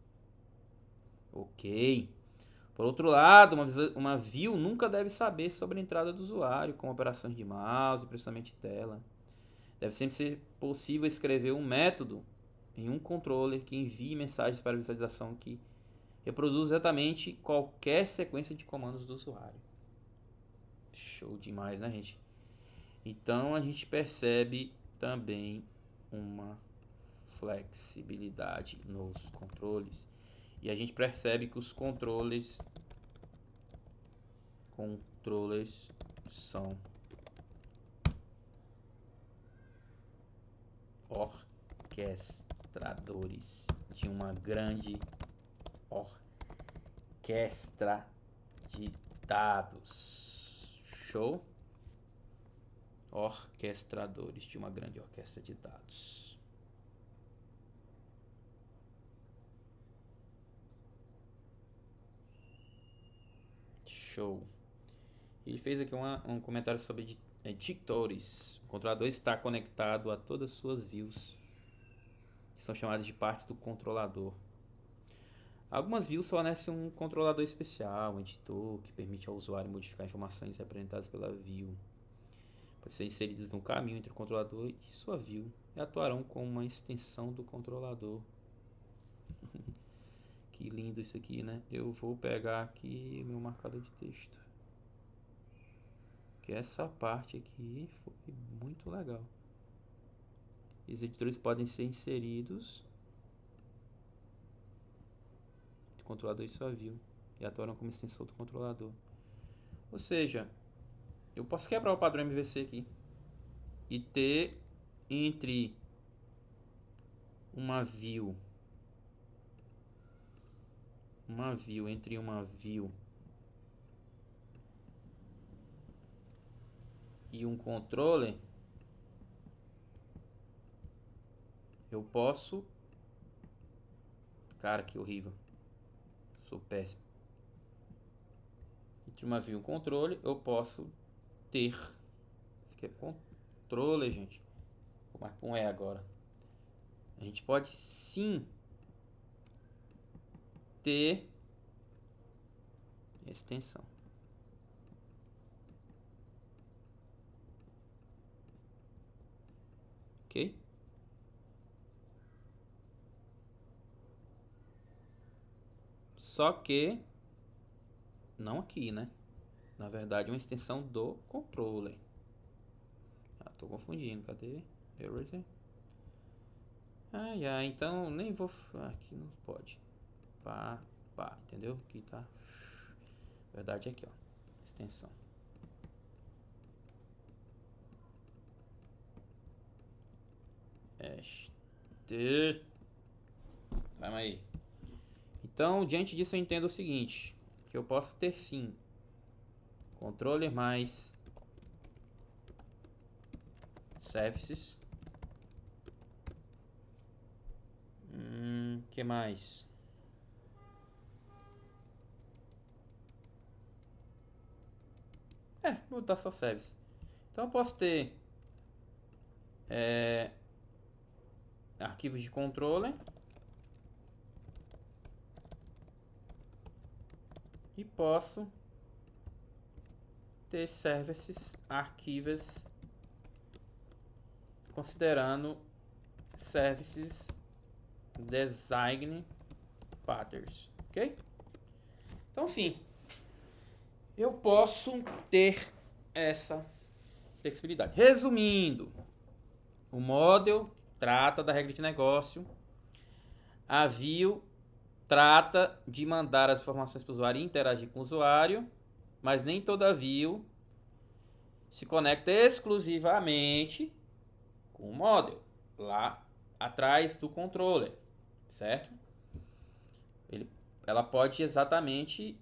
Ok. Por outro lado, uma view nunca deve saber sobre a entrada do usuário, como operações de mouse e processamento de tela. Deve sempre ser possível escrever um método em um controller que envie mensagens para visualização que reproduz exatamente qualquer sequência de comandos do usuário. Show demais, né, gente? Então a gente percebe também uma flexibilidade nos controles. E a gente percebe que os controles são orquestradores de uma grande orquestra de dados. Show? Orquestradores de uma grande orquestra de dados. Show. Ele fez aqui um comentário sobre editores. O controlador está conectado a todas as suas views, que são chamadas de partes do controlador. Algumas views fornecem um controlador especial, um editor, que permite ao usuário modificar informações representadas pela view. Podem ser inseridas no caminho entre o controlador e sua view e atuarão como uma extensão do controlador. Que lindo isso aqui, né? Eu vou pegar aqui meu marcador de texto. Que essa parte aqui foi muito legal. Os editores podem ser inseridos do controlador e sua view e atuarão como extensão do controlador. Ou seja, eu posso quebrar o padrão MVC aqui e ter entre uma view e um controller, eu posso... Cara, que horrível. Sou péssimo. Entre uma view e um controle, eu posso ter... Isso aqui é controller, gente. Vou mais para um E agora. A gente pode sim ter extensão. Ok? Só que não aqui, né? Na verdade, é uma extensão do controller. Ah, tô confundindo. Cadê? Everything. Ah, então nem vou... Aqui não pode. Pá, entendeu? Aqui tá. Na verdade é aqui, ó. Extensão. Calma aí. Então, diante disso eu entendo o seguinte. Que eu posso ter sim. Controller mais services. Que mais? Vou botar só service. Então eu posso ter arquivos de controller e posso ter services, arquivos, considerando services design patterns, ok? Então sim, eu posso ter essa flexibilidade. Resumindo, o model trata da regra de negócio, a view trata de mandar as informações para o usuário e interagir com o usuário, mas nem toda view se conecta exclusivamente com o model, lá atrás do controller, certo? Ela pode exatamente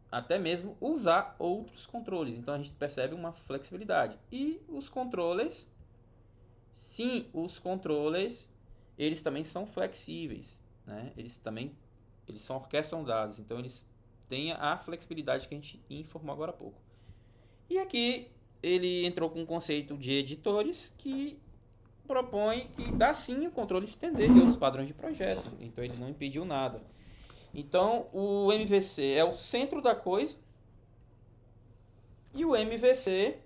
até mesmo usar outros controles, então a gente percebe uma flexibilidade. E os controllers, sim, os controllers, eles também são flexíveis, né? Eles são orquestram dados, então eles têm a flexibilidade que a gente informou agora há pouco. E aqui ele entrou com um conceito de editores que propõe que dá sim o controle estender de outros padrões de projeto, então ele não impediu nada. Então o MVC é o centro da coisa e o MVC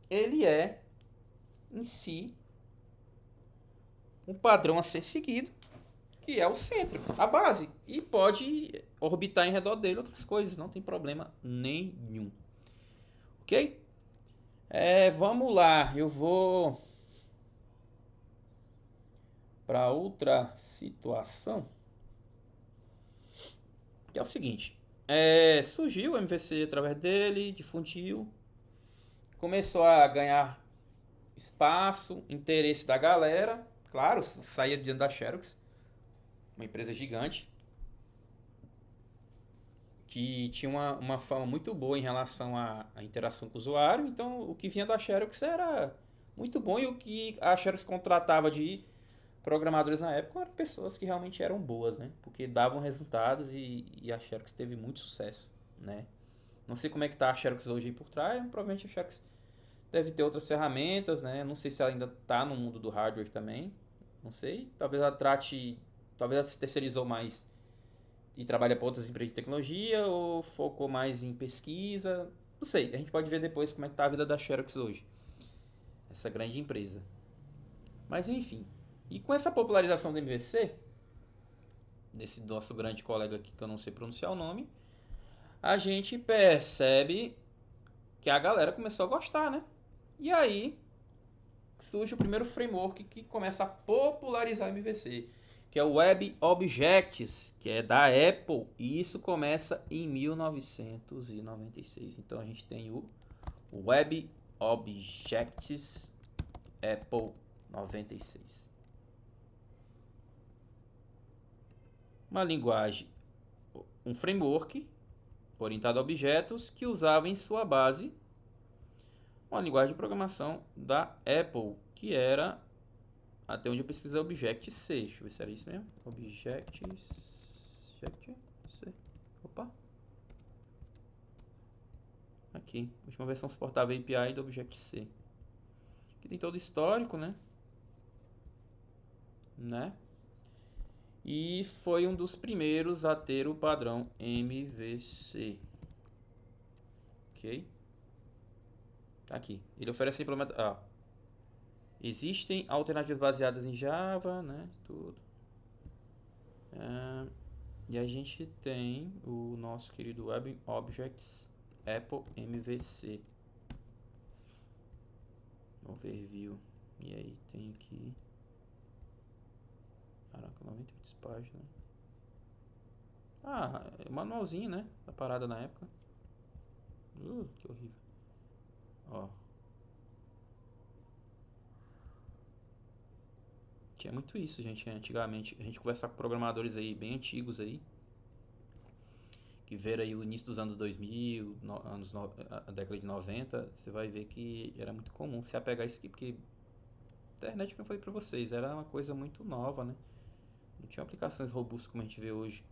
ele é em si um padrão a ser seguido, que é o centro, a base, e pode orbitar em redor dele outras coisas, não tem problema nenhum. Ok? Vamos lá, eu vou para outra situação, que é o seguinte. Surgiu o MVC através dele, difundiu, começou a ganhar espaço, interesse da galera, claro, saía diante da Xerox, uma empresa gigante, que tinha uma fama muito boa em relação à interação com o usuário, então o que vinha da Xerox era muito bom, e o que a Xerox contratava de programadores na época eram pessoas que realmente eram boas, né? Porque davam resultados e a Xerox teve muito sucesso, né? Não sei como é que tá a Xerox hoje aí por trás, provavelmente a Xerox deve ter outras ferramentas, né? Não sei se ela ainda tá no mundo do hardware também, não sei. Talvez ela se terceirizou mais e trabalha para outras empresas de tecnologia ou focou mais em pesquisa, não sei. A gente pode ver depois como é que tá a vida da Xerox hoje, essa grande empresa. Mas enfim, e com essa popularização do MVC, desse nosso grande colega aqui que eu não sei pronunciar o nome, a gente percebe que a galera começou a gostar, né? E aí surge o primeiro framework que começa a popularizar o MVC, que é o Web Objects, que é da Apple, e isso começa em 1996. Então a gente tem o Web Objects Apple 96. Uma linguagem, um framework orientado a objetos que usava em sua base uma linguagem de programação da Apple, que era, até onde eu pesquisei, Object-C. Deixa eu ver se era isso mesmo. Object-C. Opa. Aqui, a última versão suportava a API do Object-C. Aqui tem todo o histórico, né? E foi um dos primeiros a ter o padrão MVC. Ok? Tá aqui. Ele oferece implementação. Existem alternativas baseadas em Java, né? Tudo. E a gente tem o nosso querido Web Objects Apple MVC. Overview. E aí tem aqui. Caraca, 98 páginas. É o manualzinho, né? Da parada na época. Que horrível. Ó. Tinha muito isso, gente, antigamente. A gente conversa com programadores aí, bem antigos aí. Que viram aí o início dos anos 2000, a década de 90. Você vai ver que era muito comum se apegar a isso aqui, porque a internet, como eu falei pra vocês, era uma coisa muito nova, né? Não tinha aplicações robustas como a gente vê hoje.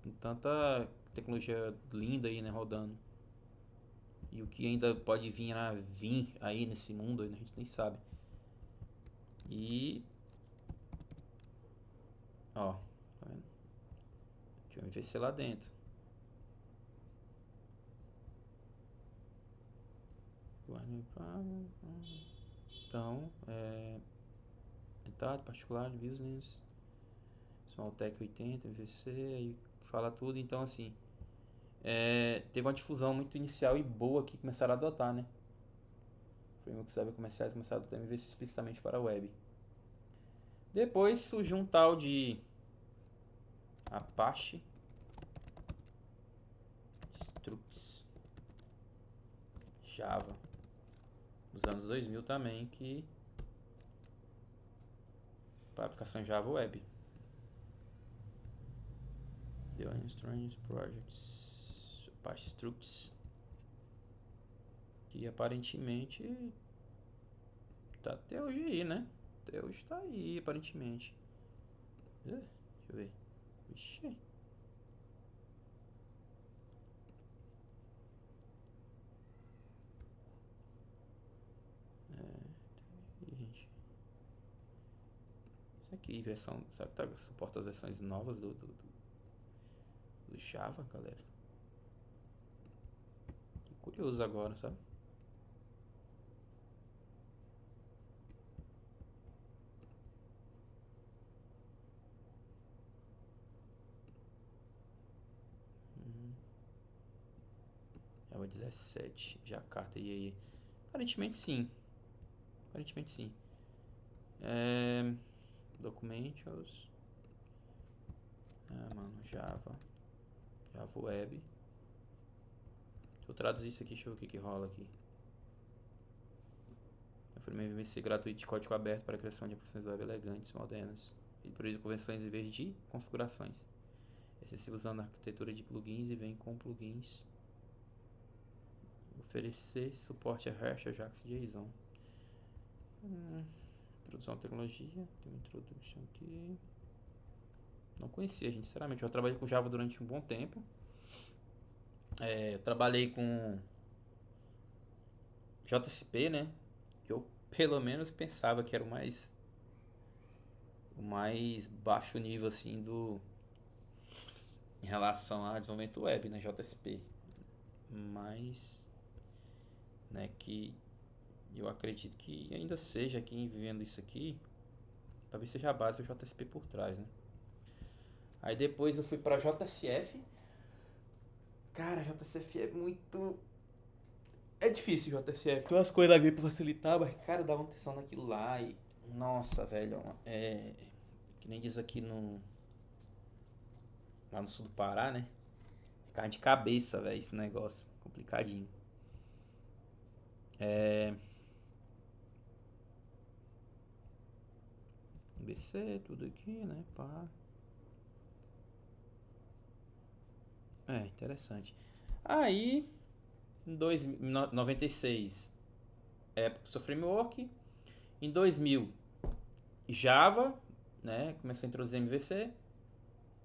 Com tanta tecnologia linda aí, né, rodando. E o que ainda pode vir aí nesse mundo, a gente nem sabe. E... ó, tá vendo? Deixa eu MVC lá dentro. Então, metade particular, business, Smalltech 80, MVC, aí fala tudo. Então, assim, teve uma difusão muito inicial e boa que começaram a adotar, né? Frameworks web comerciais começaram a adotar MVC explicitamente para a web. Depois surgiu um tal de Apache Struts Java dos anos 2000 também, que para aplicação Java Web. The Strange Projects Apache Struts, que aparentemente tá até hoje aí, né? Até hoje tá aí, aparentemente. Deixa eu ver. Vixe. Gente. Isso aqui, versão. Será que suporta as versões novas do Java, galera? Que curioso agora, sabe? Java 17, Jakarta, e aí? Aparentemente sim. Aparentemente sim. Documentos. Mano, Java Web. Deixa eu traduzir isso aqui, deixa eu ver o que rola aqui. Eu fui MVC gratuito de código aberto para a criação de aplicações web elegantes, modernas. Ele prioriza convenções em vez de configurações. É acessível usando a arquitetura de plugins e vem com plugins. Oferecer suporte a Hash, Ajax e JSON. Introdução à tecnologia. Tem uma introdução aqui. Não conhecia, gente, sinceramente. Eu trabalhei com Java durante um bom tempo. Eu trabalhei com JSP, né? Que eu pelo menos pensava que era o mais baixo nível assim em relação a desenvolvimento web, né? JSP. Mas, né, que eu acredito que ainda seja quem vivendo isso aqui, talvez seja a base do JSP por trás, né? Aí depois eu fui pra JSF. Cara, JSF é muito... É difícil o JSF. Tem umas coisas ali pra facilitar, mas, cara, dá uma atenção naquilo lá e... Nossa, velho. Que nem diz aqui lá no sul do Pará, né? Ficar de cabeça, velho, esse negócio. Complicadinho. BC, tudo aqui, né? Pá. Interessante. Aí, em 96, Época Framework. Em 2000, Java, né? Começou a introduzir MVC.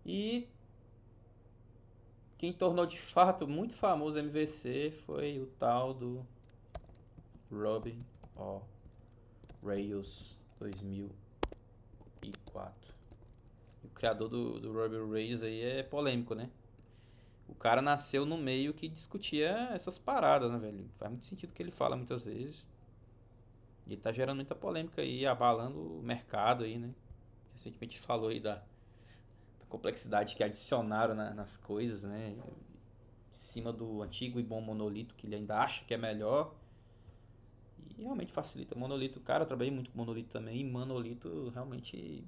E quem tornou de fato muito famoso o MVC foi o tal do Ruby on Rails 2004. O criador do Ruby on Rails aí é polêmico, né? O cara nasceu no meio que discutia essas paradas, né, velho? Faz muito sentido o que ele fala muitas vezes. E ele tá gerando muita polêmica aí, abalando o mercado aí, né? Recentemente falou aí da complexidade que adicionaram nas coisas, né? De cima do antigo e bom monolito que ele ainda acha que é melhor. E realmente facilita. Monolito, cara, eu trabalhei muito com monolito também. E monolito realmente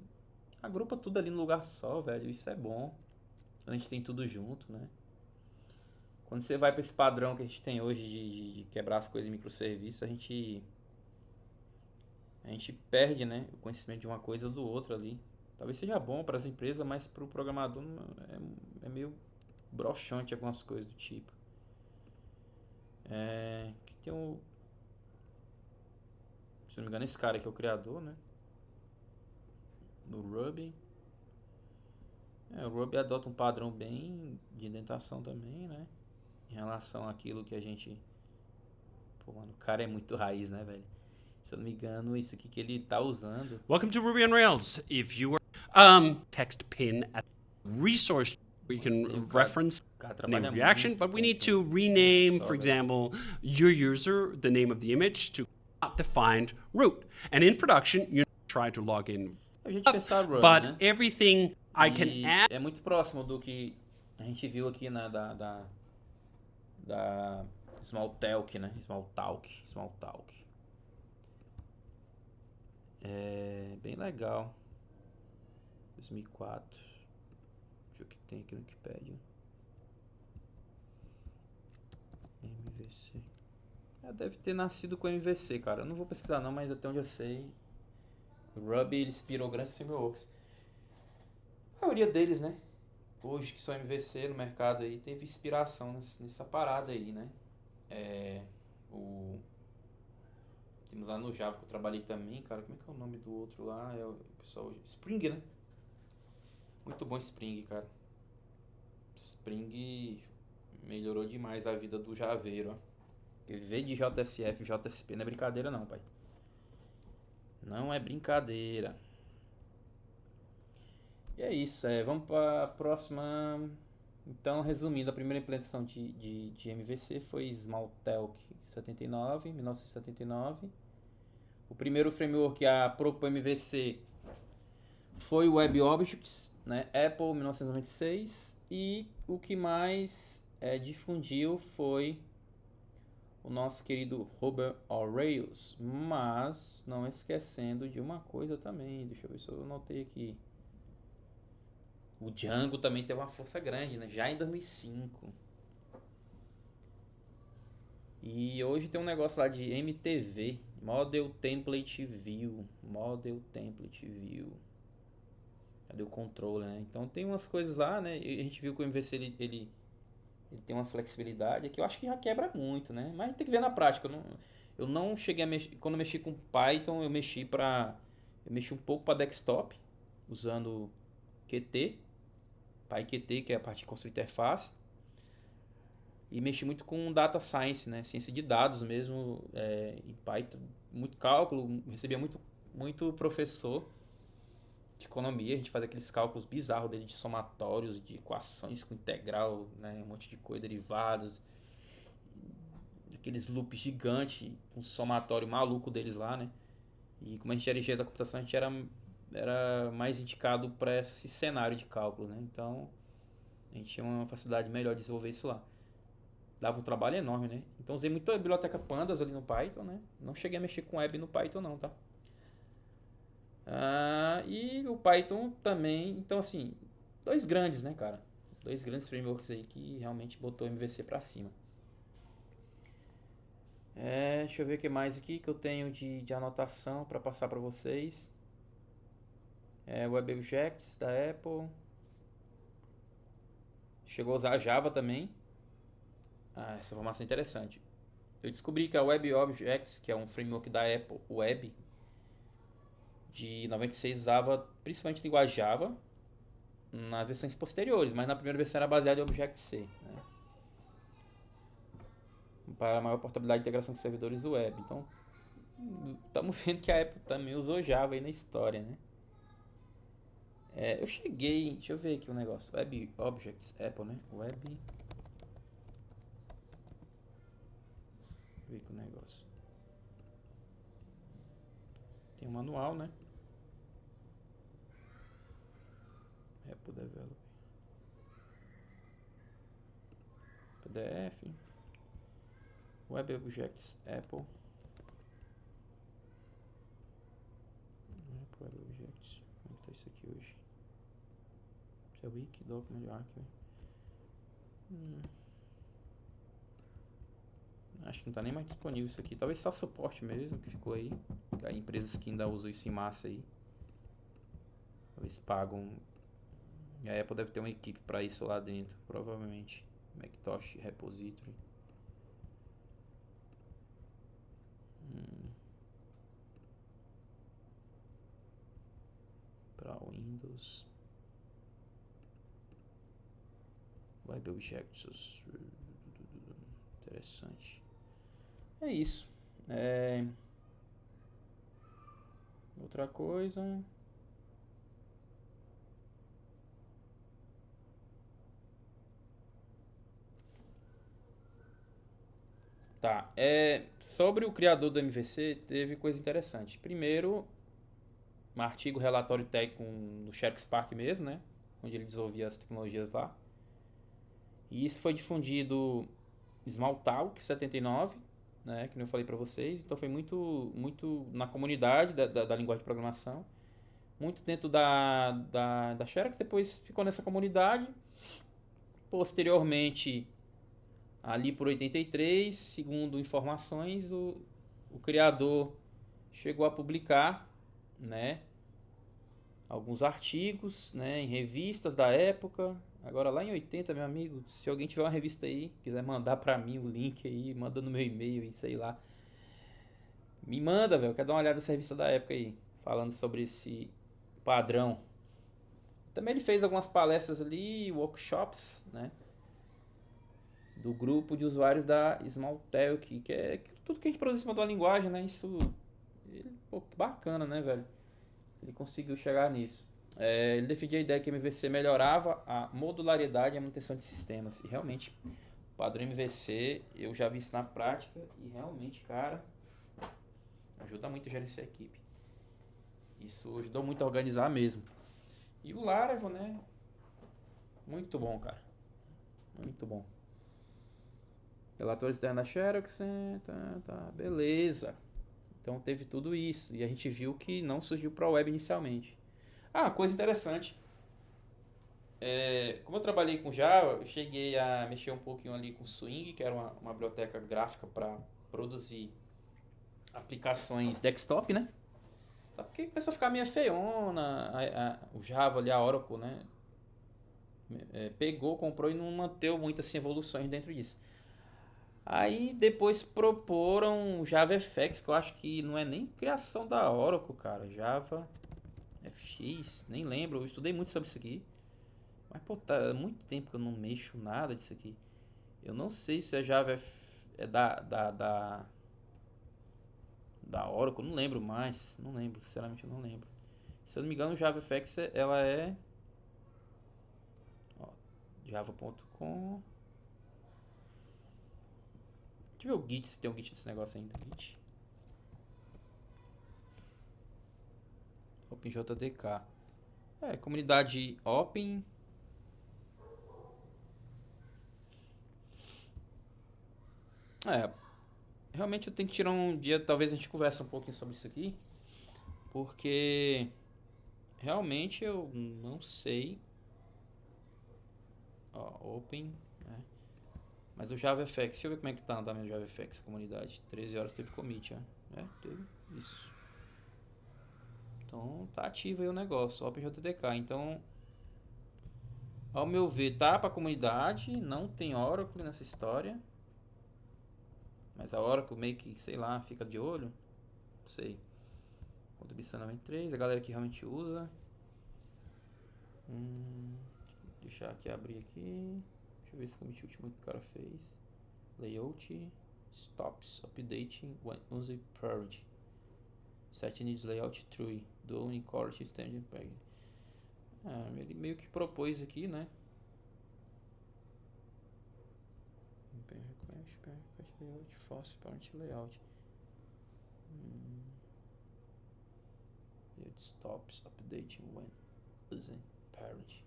agrupa tudo ali no lugar só, velho. Isso é bom. A gente tem tudo junto, né? Quando você vai para esse padrão que a gente tem hoje de quebrar as coisas em microserviços, a gente perde, né, o conhecimento de uma coisa do outro ali. Talvez seja bom para as empresas, mas para o programador é meio broxante algumas coisas do tipo. Aqui tem se não me engano, esse cara aqui é o criador, né? Do Ruby. O Ruby adota um padrão bem de indentação também, né? Em relação àquilo que a gente... Pô, mano, o cara é muito raiz, né, velho? Se eu não me engano, isso aqui que ele tá usando. Welcome to Ruby on Rails. If you are text pin at resource where you can reference the name of your action, but we need to rename, for example, your user, the name of the image to not defined root. And in production, you try to log in. A gente pensar Ruby, but né? everything I can add. É muito próximo do que a gente viu aqui na da Smalltalk, né? Smalltalk. É bem legal. 2004. Deixa eu ver o que tem aqui no Wikipedia. MVC. Deve ter nascido com MVC, cara. Eu não vou pesquisar não, mas até onde eu sei, o Ruby ele inspirou grandes frameworks. A maioria deles, né? Hoje que são MVC no mercado aí, teve inspiração nessa parada aí, né? Temos lá no Java que eu trabalhei também, cara. Como é que é o nome do outro lá? O pessoal... Spring, né? Muito bom Spring, cara. Spring melhorou demais a vida do javeiro, ó. Viver de JSF, JSP não é brincadeira não, pai. Não é brincadeira. E é isso, vamos para a próxima. Então, resumindo, a primeira implementação de MVC foi Smalltalk 1979. O primeiro framework a propor MVC foi o WebObjects, né? Apple 1996. E o que mais difundiu foi o nosso querido Ruby on Rails. Mas não esquecendo de uma coisa também. Deixa eu ver se eu anotei aqui. O Django também teve uma força grande, né? Já em 2005. E hoje tem um negócio lá de MTV, Model Template View. Cadê o controller, né? Então tem umas coisas lá, né? E a gente viu que o MVC ele tem uma flexibilidade que eu acho que já quebra muito, né? Mas tem que ver na prática. Eu não cheguei a mexer. Quando eu mexi com Python, eu mexi um pouco para desktop, usando Qt. PyQt, que é a parte de construir interface. E mexi muito com Data Science, né? Ciência de dados mesmo, em Python. Muito cálculo, recebia muito professor de economia. A gente fazia aqueles cálculos bizarros dele de somatórios, de equações com integral, né? Um monte de coisa, derivados. Aqueles loops gigantes, um somatório maluco deles lá, né? E como a gente era engenheiro da computação, a gente era mais indicado para esse cenário de cálculo, né? Então a gente tinha uma facilidade melhor de desenvolver isso lá. Dava um trabalho enorme, né? Então usei muito a biblioteca Pandas ali no Python, né? Não cheguei a mexer com web no Python não, tá? E o Python também, então assim, dois grandes, né, cara? Dois grandes frameworks aí que realmente botou o MVC pra cima. Deixa eu ver o que mais aqui que eu tenho de anotação para passar para vocês. WebObjects da Apple. Chegou a usar Java também. Essa informação é interessante. eu descobri que a WebObjects, que é um framework da Apple Web, de 96 usava principalmente linguagem Java nas versões posteriores, mas na primeira versão era baseada em Objective-C, né? Para maior portabilidade e integração com servidores web. Então, estamos vendo que a Apple também usou Java aí na história, né? Eu cheguei, deixa eu ver aqui um negócio. Web Objects, Apple, né? Web. Deixa eu ver aqui o negócio. Tem um manual, né? Apple Developer. PDF. Web Objects, Apple. Web Objects. Como é que tá isso aqui hoje? Isso é Wiki, Document, Archive. Acho que não tá nem mais disponível isso aqui. Talvez só suporte mesmo que ficou aí. Há empresas que ainda usam isso em massa aí. Talvez pagam. E a Apple deve ter uma equipe para isso lá dentro, provavelmente. Macintosh Repository. Para Windows. Web Objects. Interessante. É isso. Outra coisa. Tá. Sobre o criador do MVC, teve coisa interessante. Primeiro, um artigo relatório técnico no Spark mesmo, né? Onde ele desenvolvia as tecnologias lá. E isso foi difundido Smalltalk 79, né? Que eu falei para vocês. Então foi muito na comunidade da linguagem de programação. Muito dentro da Xerox. Depois ficou nessa comunidade. Posteriormente, ali por 83, segundo informações, o criador chegou a publicar, né, alguns artigos, né, em revistas da época. Agora lá em 80, meu amigo, se alguém tiver uma revista aí, quiser mandar pra mim o link aí, manda no meu e-mail e sei lá. Me manda, velho, quero dar uma olhada nessa revista da época aí, falando sobre esse padrão. Também ele fez algumas palestras ali, workshops, né, do grupo de usuários da Smalltalk, que é tudo que a gente produz em cima de uma linguagem, né? Isso, pô, que bacana, né, velho? Ele conseguiu chegar nisso. Ele defendia a ideia que o MVC melhorava a modularidade e a manutenção de sistemas. E realmente, o padrão MVC, eu já vi isso na prática e realmente, cara, ajuda muito a gerenciar a equipe. Isso ajudou muito a organizar mesmo. E o Laravel, né? Muito bom, cara. Muito bom. Relatório externo da Xerox, tá, beleza. Então teve tudo isso. E a gente viu que não surgiu para a web inicialmente. Coisa interessante. Como eu trabalhei com Java, eu cheguei a mexer um pouquinho ali com Swing, que era uma biblioteca gráfica para produzir aplicações desktop, né? Só porque começou a ficar meio feiona. O Java ali, a Oracle, né? Pegou, comprou e não manteve muito assim, evoluções dentro disso. Aí depois proporam o JavaFX, que eu acho que não é nem criação da Oracle, cara. Java FX, nem lembro. Eu estudei muito sobre isso aqui. Mas, pô, tá muito tempo que eu não mexo nada disso aqui. Eu não sei se é Java da Oracle, não lembro mais. Não lembro, sinceramente eu não lembro. Se eu não me engano, o JavaFX, ela é... java.com. Deixa eu ver o Git, se tem um Git desse negócio ainda. Git. OpenJDK. Comunidade Open. Realmente eu tenho que tirar um dia, talvez a gente converse um pouquinho sobre isso aqui. Porque realmente eu não sei. Open, né? Mas o JavaFX, deixa eu ver como é que tá o andamento do JavaFX, comunidade. 13 horas teve commit, teve isso. Então tá ativo aí o negócio, OpenJDK. Então, ao meu ver, tá pra comunidade, não tem Oracle nessa história. Mas a Oracle meio que, sei lá, fica de olho. Não sei. Contribuição 93, a galera que realmente usa. Deixar aqui, abrir aqui. Deixa eu ver se cometi o último que o cara fez. Layout. Stops updating when using priority. Set needs layout true. Do in quality standard peg. Ele meio que propôs aqui, né? Request layout, force parent layout. It stops updating when using parent.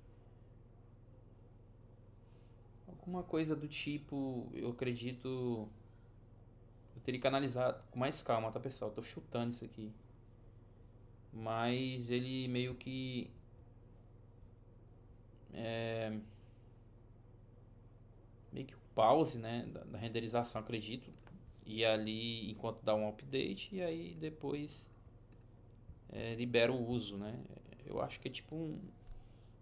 Alguma coisa do tipo, eu acredito. Eu teria que analisar com mais calma, tá, pessoal? Eu tô chutando isso aqui. Mas ele meio que meio que um pause, né, da renderização, acredito. E ali enquanto dá um update e aí depois libera o uso, né? Eu acho que é tipo um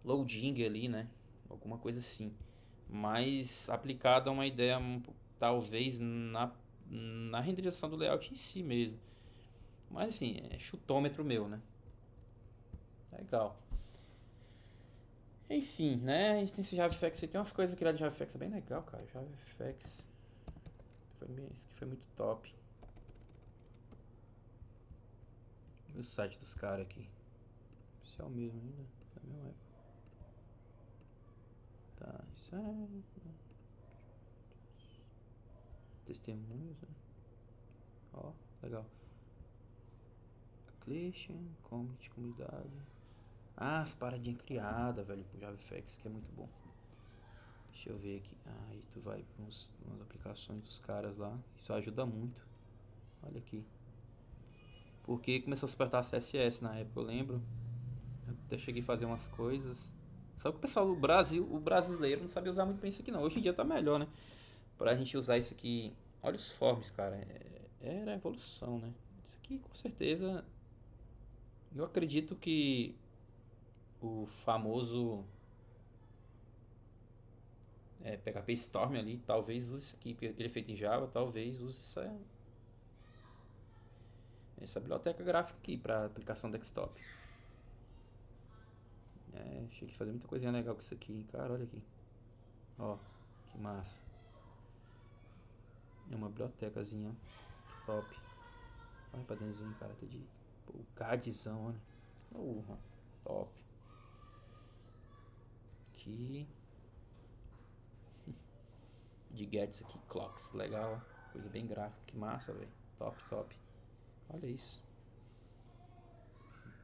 loading ali, né? Alguma coisa assim. Mas aplicado a uma ideia talvez na renderização do layout em si mesmo. Mas assim, é chutômetro meu, né? Legal. Enfim, né? A gente tem esse JavaFX aí. Tem umas coisas criadas de JavaFX bem legal, cara. JavaFX. Isso aqui foi muito top. O site dos caras aqui. Oficial mesmo ainda. Da mesma época. Tá, isso é. Testemunhos, né? Ó, legal. Cliching, comunidade. As paradinhas criadas, velho, com JavaFX, que é muito bom. Deixa eu ver aqui. Aí tu vai para umas aplicações dos caras lá. Isso ajuda muito. Olha aqui. Porque começou a suportar CSS na época, eu lembro. Eu até cheguei a fazer umas coisas. Só que o pessoal do Brasil, o brasileiro, não sabia usar muito bem isso aqui não. Hoje em dia tá melhor, né? Pra gente usar isso aqui. Olha os forms, cara. Era evolução, né? Isso aqui com certeza. Eu acredito que o famoso PHP Storm ali, talvez use isso aqui, porque ele é feito em Java, talvez use essa biblioteca gráfica aqui para aplicação desktop. Achei que fazer muita coisinha legal com isso aqui, cara, olha aqui. Ó, que massa. É uma bibliotecazinha top. Olha pra dentro, cara, até de CADzão, olha. Top. Aqui. De Gets aqui, Clocks, legal. Coisa bem gráfica, que massa, velho. Top, top. Olha isso.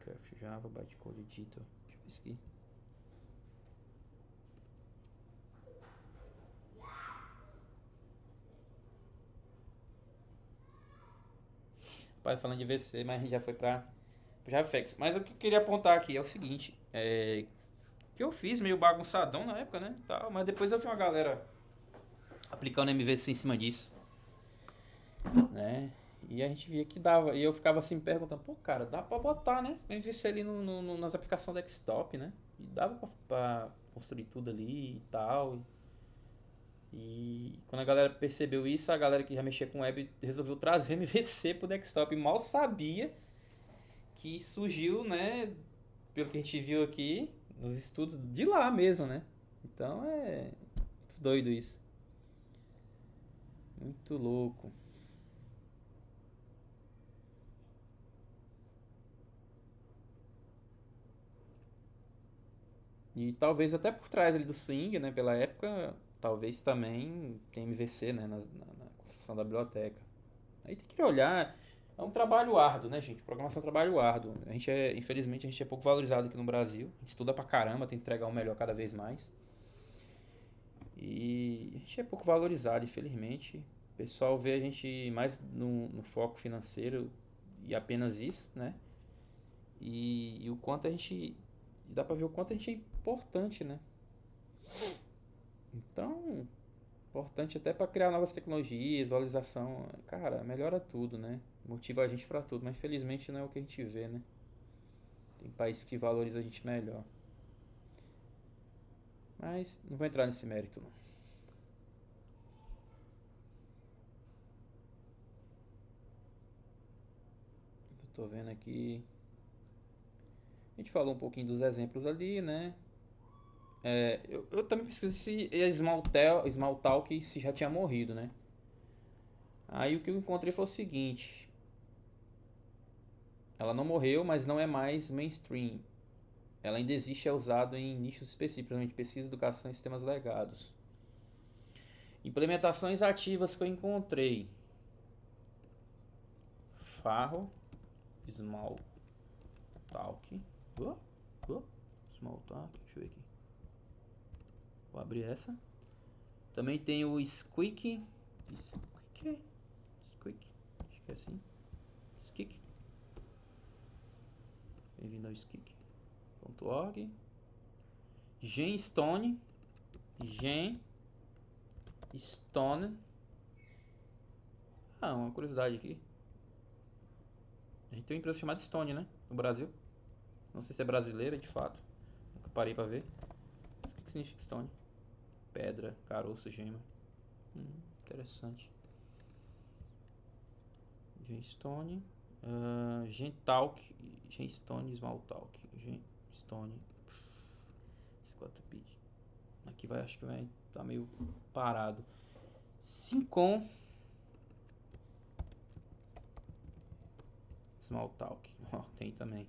Curve Java, Bytecode Editor. Deixa eu ver isso aqui. Rapaz, falando de VC, mas a gente já foi pra JavaFX. Mas o que eu queria apontar aqui é o seguinte. Que eu fiz meio bagunçadão na época, né? Tal, mas depois eu vi uma galera aplicando MVC em cima disso. Né? E a gente via que dava. E eu ficava assim me perguntando, pô, cara, dá pra botar, né? MVC ali nas aplicações desktop, né? E dava pra construir tudo ali e tal. E quando a galera percebeu isso, a galera que já mexia com web resolveu trazer o MVC pro desktop. E mal sabia que surgiu, né? Pelo que a gente viu aqui, nos estudos de lá mesmo, né? Então é muito doido isso. Muito louco. E talvez até por trás ali do Swing, né? Pela época, talvez também tem MVC, né? Na construção da biblioteca. Aí tem que olhar. É um trabalho árduo, né, gente? Programação é um trabalho árduo. Infelizmente, a gente é pouco valorizado aqui no Brasil. A gente estuda pra caramba, tem que entregar o melhor cada vez mais. E a gente é pouco valorizado, infelizmente. O pessoal vê a gente mais no foco financeiro e apenas isso, né? E o quanto a gente. Dá pra ver o quanto a gente é importante, né? Então, importante até para criar novas tecnologias, valorização. Cara, melhora tudo, né? Motiva a gente para tudo, mas infelizmente não é o que a gente vê, né? Tem países que valorizam a gente melhor. Mas não vou entrar nesse mérito, não. tô vendo aqui. A gente falou um pouquinho dos exemplos ali, né? Eu também pesquisei se Smalltalk se já tinha morrido, né? Aí o que eu encontrei foi o seguinte. Ela não morreu, mas não é mais mainstream. Ela ainda existe, é usada em nichos específicos, principalmente pesquisa, educação e sistemas legados. Implementações ativas que eu encontrei. Farro, Smalltalk. Smalltalk, deixa eu ver aqui. Vou abrir essa. Também tem o Squeak. Squeak. Acho que é assim. Squeak. Bem-vindo ao Squeak.org. Genstone. Genstone. Uma curiosidade aqui. A gente tem uma empresa chamada Stone, né? No Brasil. Não sei se é brasileira de fato. Nunca parei pra ver. O que significa Stone? Pedra, caroço, gema. Interessante. Genstone. Gentalk. Genstone, Smalltalk. Genstone. Aqui acho que vai tá meio parado. Syncom. Smalltalk. Tem também.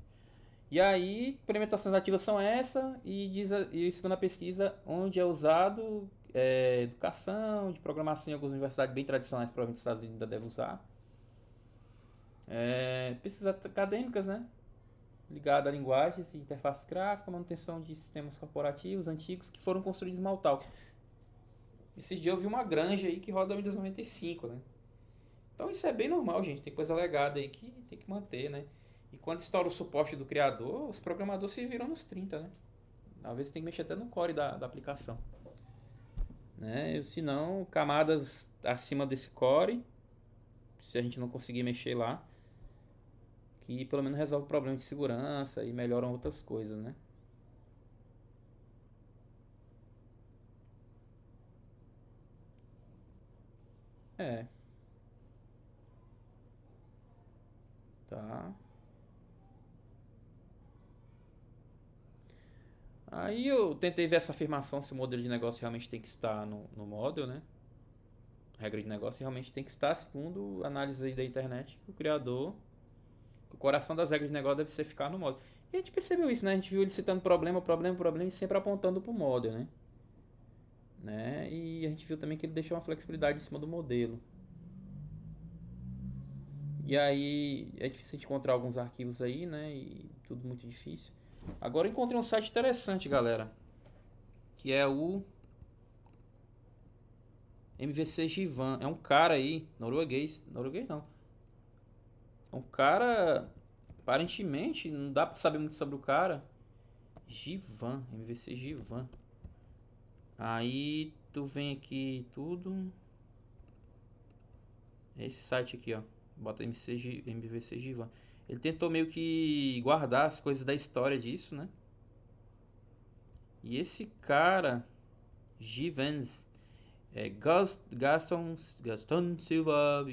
E aí, implementações ativas são essa. E segundo a pesquisa, onde é usado educação, de programação em algumas universidades bem tradicionais, provavelmente os Estados Unidos ainda devem usar. Pesquisas acadêmicas, né? Ligado a linguagens e interface gráfica, manutenção de sistemas corporativos antigos que foram construídos em Smalltalk. Esses dias eu vi uma granja aí que roda Windows 95, né? Então isso é bem normal, gente. Tem coisa legada aí que tem que manter, né? E quando estoura o suporte do criador, os programadores se viram nos 30, né? Às vezes tem que mexer até no core da aplicação. Né? Se não, camadas acima desse core, se a gente não conseguir mexer lá, que pelo menos resolve o problema de segurança e melhoram outras coisas, né? Tá. Aí eu tentei ver essa afirmação se o modelo de negócio realmente tem que estar no model, né? A regra de negócio realmente tem que estar, segundo a análise aí da internet, que o coração das regras de negócio deve ser ficar no model. E a gente percebeu isso, né? A gente viu ele citando problema e sempre apontando pro model, né? E a gente viu também que ele deixou uma flexibilidade em cima do modelo. E aí é difícil a gente encontrar alguns arquivos aí, né? E tudo muito difícil. Agora eu encontrei um site interessante, galera. Que é o MVC Givan. É um cara aí, norueguês. Norueguês não. É um cara, aparentemente, não dá pra saber muito sobre o cara. Givan, MVC Givan. Aí tu vem aqui tudo. Esse site aqui, ó. Bota MVC Givan. Ele tentou meio que guardar as coisas da história disso, né? E esse cara, Givens, Gaston Silva,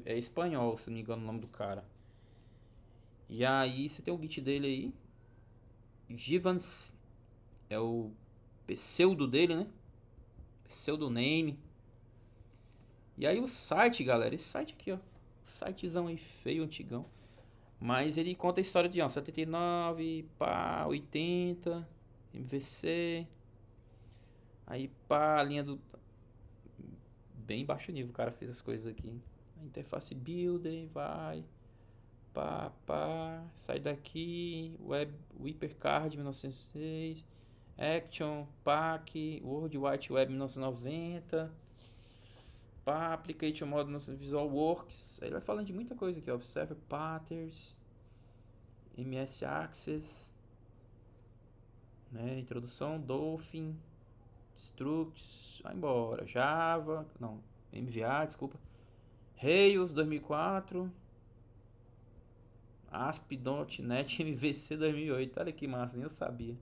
é espanhol, se não me engano o nome do cara. E aí você tem o git dele aí. Givens é o pseudo dele, né? Pseudoname. E aí o site, galera, esse site aqui, ó. Sitezão aí feio, antigão. Mas ele conta a história de 79, pá, 80, MVC. Aí pá, a linha do... Bem baixo nível o cara fez as coisas aqui. A interface builder, vai. Pá, pá. Sai daqui. Web, Hypercard 1906. Action, PAC, Word Wide Web 1990. Pá, Application Model Visual Works. Ele vai falando de muita coisa aqui, ó. Observer Patterns, MS Access, né? Introdução, Dolphin, Structs, vai embora. Java, não, MVA, desculpa. Rails 2004, ASP.NET MVC 2008. Olha que massa, nem eu sabia.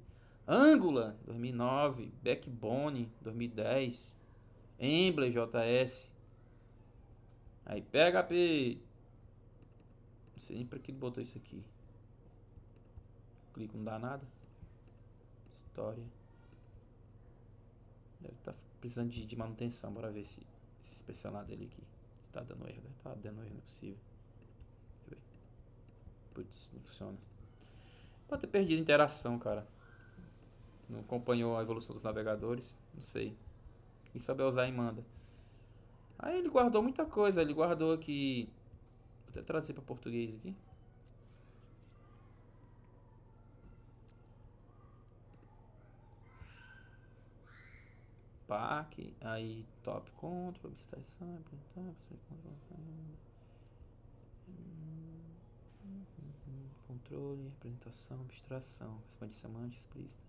Angular 2009, Backbone 2010, Emblem JS. Aí PHP Não sei nem pra que ele botou isso aqui. Clico, não dá nada. História. Deve estar precisando de manutenção. Bora ver se inspecionar dele aqui. Se tá dando erro. Deve tá dando erro, não é possível. Deixa eu ver. Putz, não funciona. Pode ter perdido a interação, cara. Não acompanhou a evolução dos navegadores. Não sei. Quem souber usar e manda. Aí ele guardou muita coisa. Ele guardou aqui. Vou até trazer para português aqui. Pack. Aí top control. Abstração. Controle. Representação. Abstração. Expandir semântica explícita.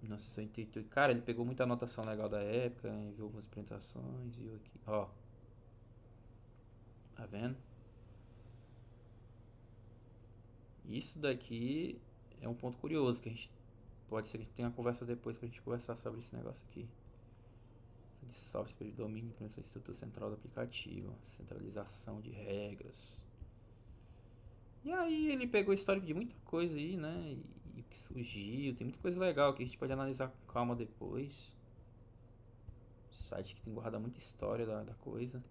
1988. Cara, ele pegou muita anotação legal da época, enviou algumas apresentações, viu aqui. Ó. Tá vendo? Isso daqui é um ponto curioso que a gente pode ser que a gente tenha uma conversa depois pra gente conversar sobre esse negócio aqui. De software de domínio, implementação da estrutura central do aplicativo, centralização de regras. E aí ele pegou o histórico de muita coisa aí, né? E o que surgiu, tem muita coisa legal que a gente pode analisar com calma depois. Site que tem guardado muita história da coisa.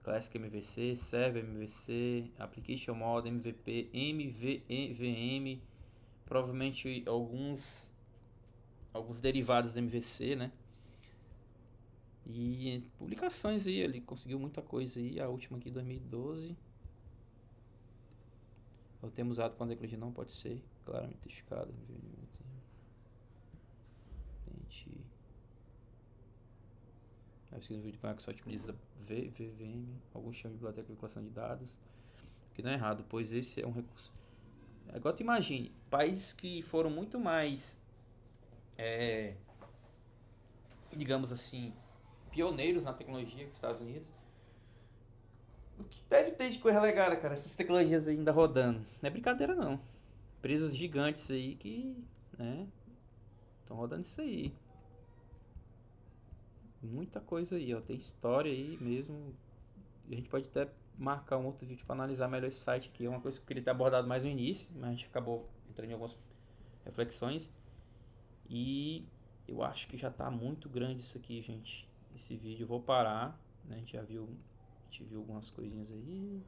Classic MVC, Server MVC, Application Model, MVP, MVM, provavelmente alguns derivados do MVC, né? E publicações aí, ele conseguiu muita coisa aí, a última aqui 2012. O termo usado quando a tecnologia não pode ser claramente identificada. A pesquisa no vídeo que só utiliza VVM, alguns chamam de biblioteca de vinculação de dados, que não é errado, pois esse é um recurso. Agora tu imagine, países que foram muito mais, digamos assim, pioneiros na tecnologia que os Estados Unidos. O que deve ter de coisa legada, cara, essas tecnologias ainda rodando. Não é brincadeira, não. Empresas gigantes aí que, né, estão rodando isso aí. Muita coisa aí, ó. Tem história aí mesmo. E a gente pode até marcar um outro vídeo para analisar melhor esse site aqui. É uma coisa que eu queria ter abordado mais no início, mas a gente acabou entrando em algumas reflexões. E eu acho que já tá muito grande isso aqui, gente. Esse vídeo eu vou parar, né? A gente viu algumas coisinhas aí.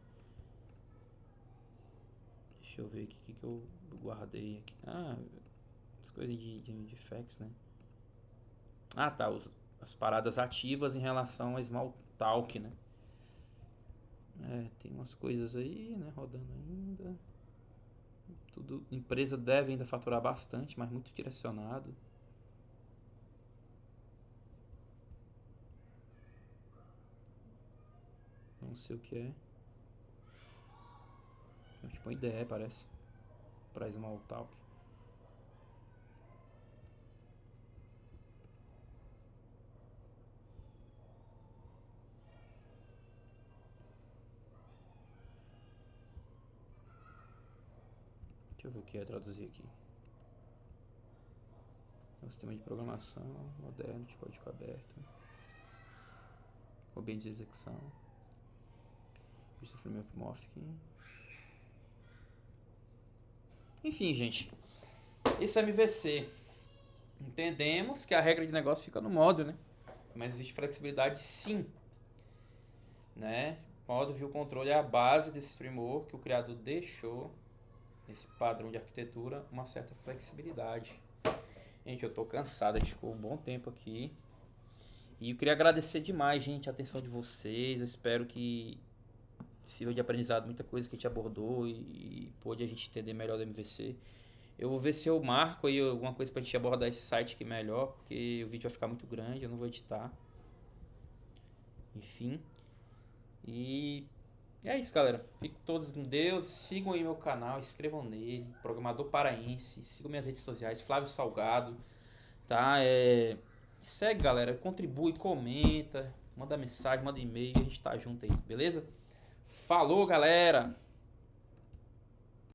Deixa eu ver aqui o que eu guardei aqui. Ah, as coisas de facts, né? Ah, tá. As paradas ativas em relação a Smalltalk, né? Tem umas coisas aí, né? Rodando ainda. Tudo. Empresa deve ainda faturar bastante, mas muito direcionado. Não sei o que é. É tipo uma IDE, parece. Pra Smalltalk. Deixa eu ver o que é traduzir aqui. É um sistema de programação moderno, de código aberto. Ambiente de execução. Vista Framework Morphic. Enfim, gente. Esse é MVC. Entendemos que a regra de negócio fica no modo, né? Mas existe flexibilidade sim. Né? Modo View Control é a base desse framework que o criador deixou, nesse padrão de arquitetura, uma certa flexibilidade. Gente, eu tô cansado, a gente ficou um bom tempo aqui. E eu queria agradecer demais, gente, a atenção de vocês. Eu espero que sirva de aprendizado muita coisa que a gente abordou e pôde a gente entender melhor do MVC. Eu vou ver se eu marco aí alguma coisa pra gente abordar esse site aqui melhor, porque o vídeo vai ficar muito grande, eu não vou editar. Enfim. E é isso, galera. Fiquem todos com Deus. Sigam aí meu canal, inscrevam nele. Programador Paraense. Sigam minhas redes sociais, Flávio Salgado. Tá? Segue, galera. Contribui, comenta. Manda mensagem, manda e-mail. A gente tá junto aí, beleza? Falou, galera!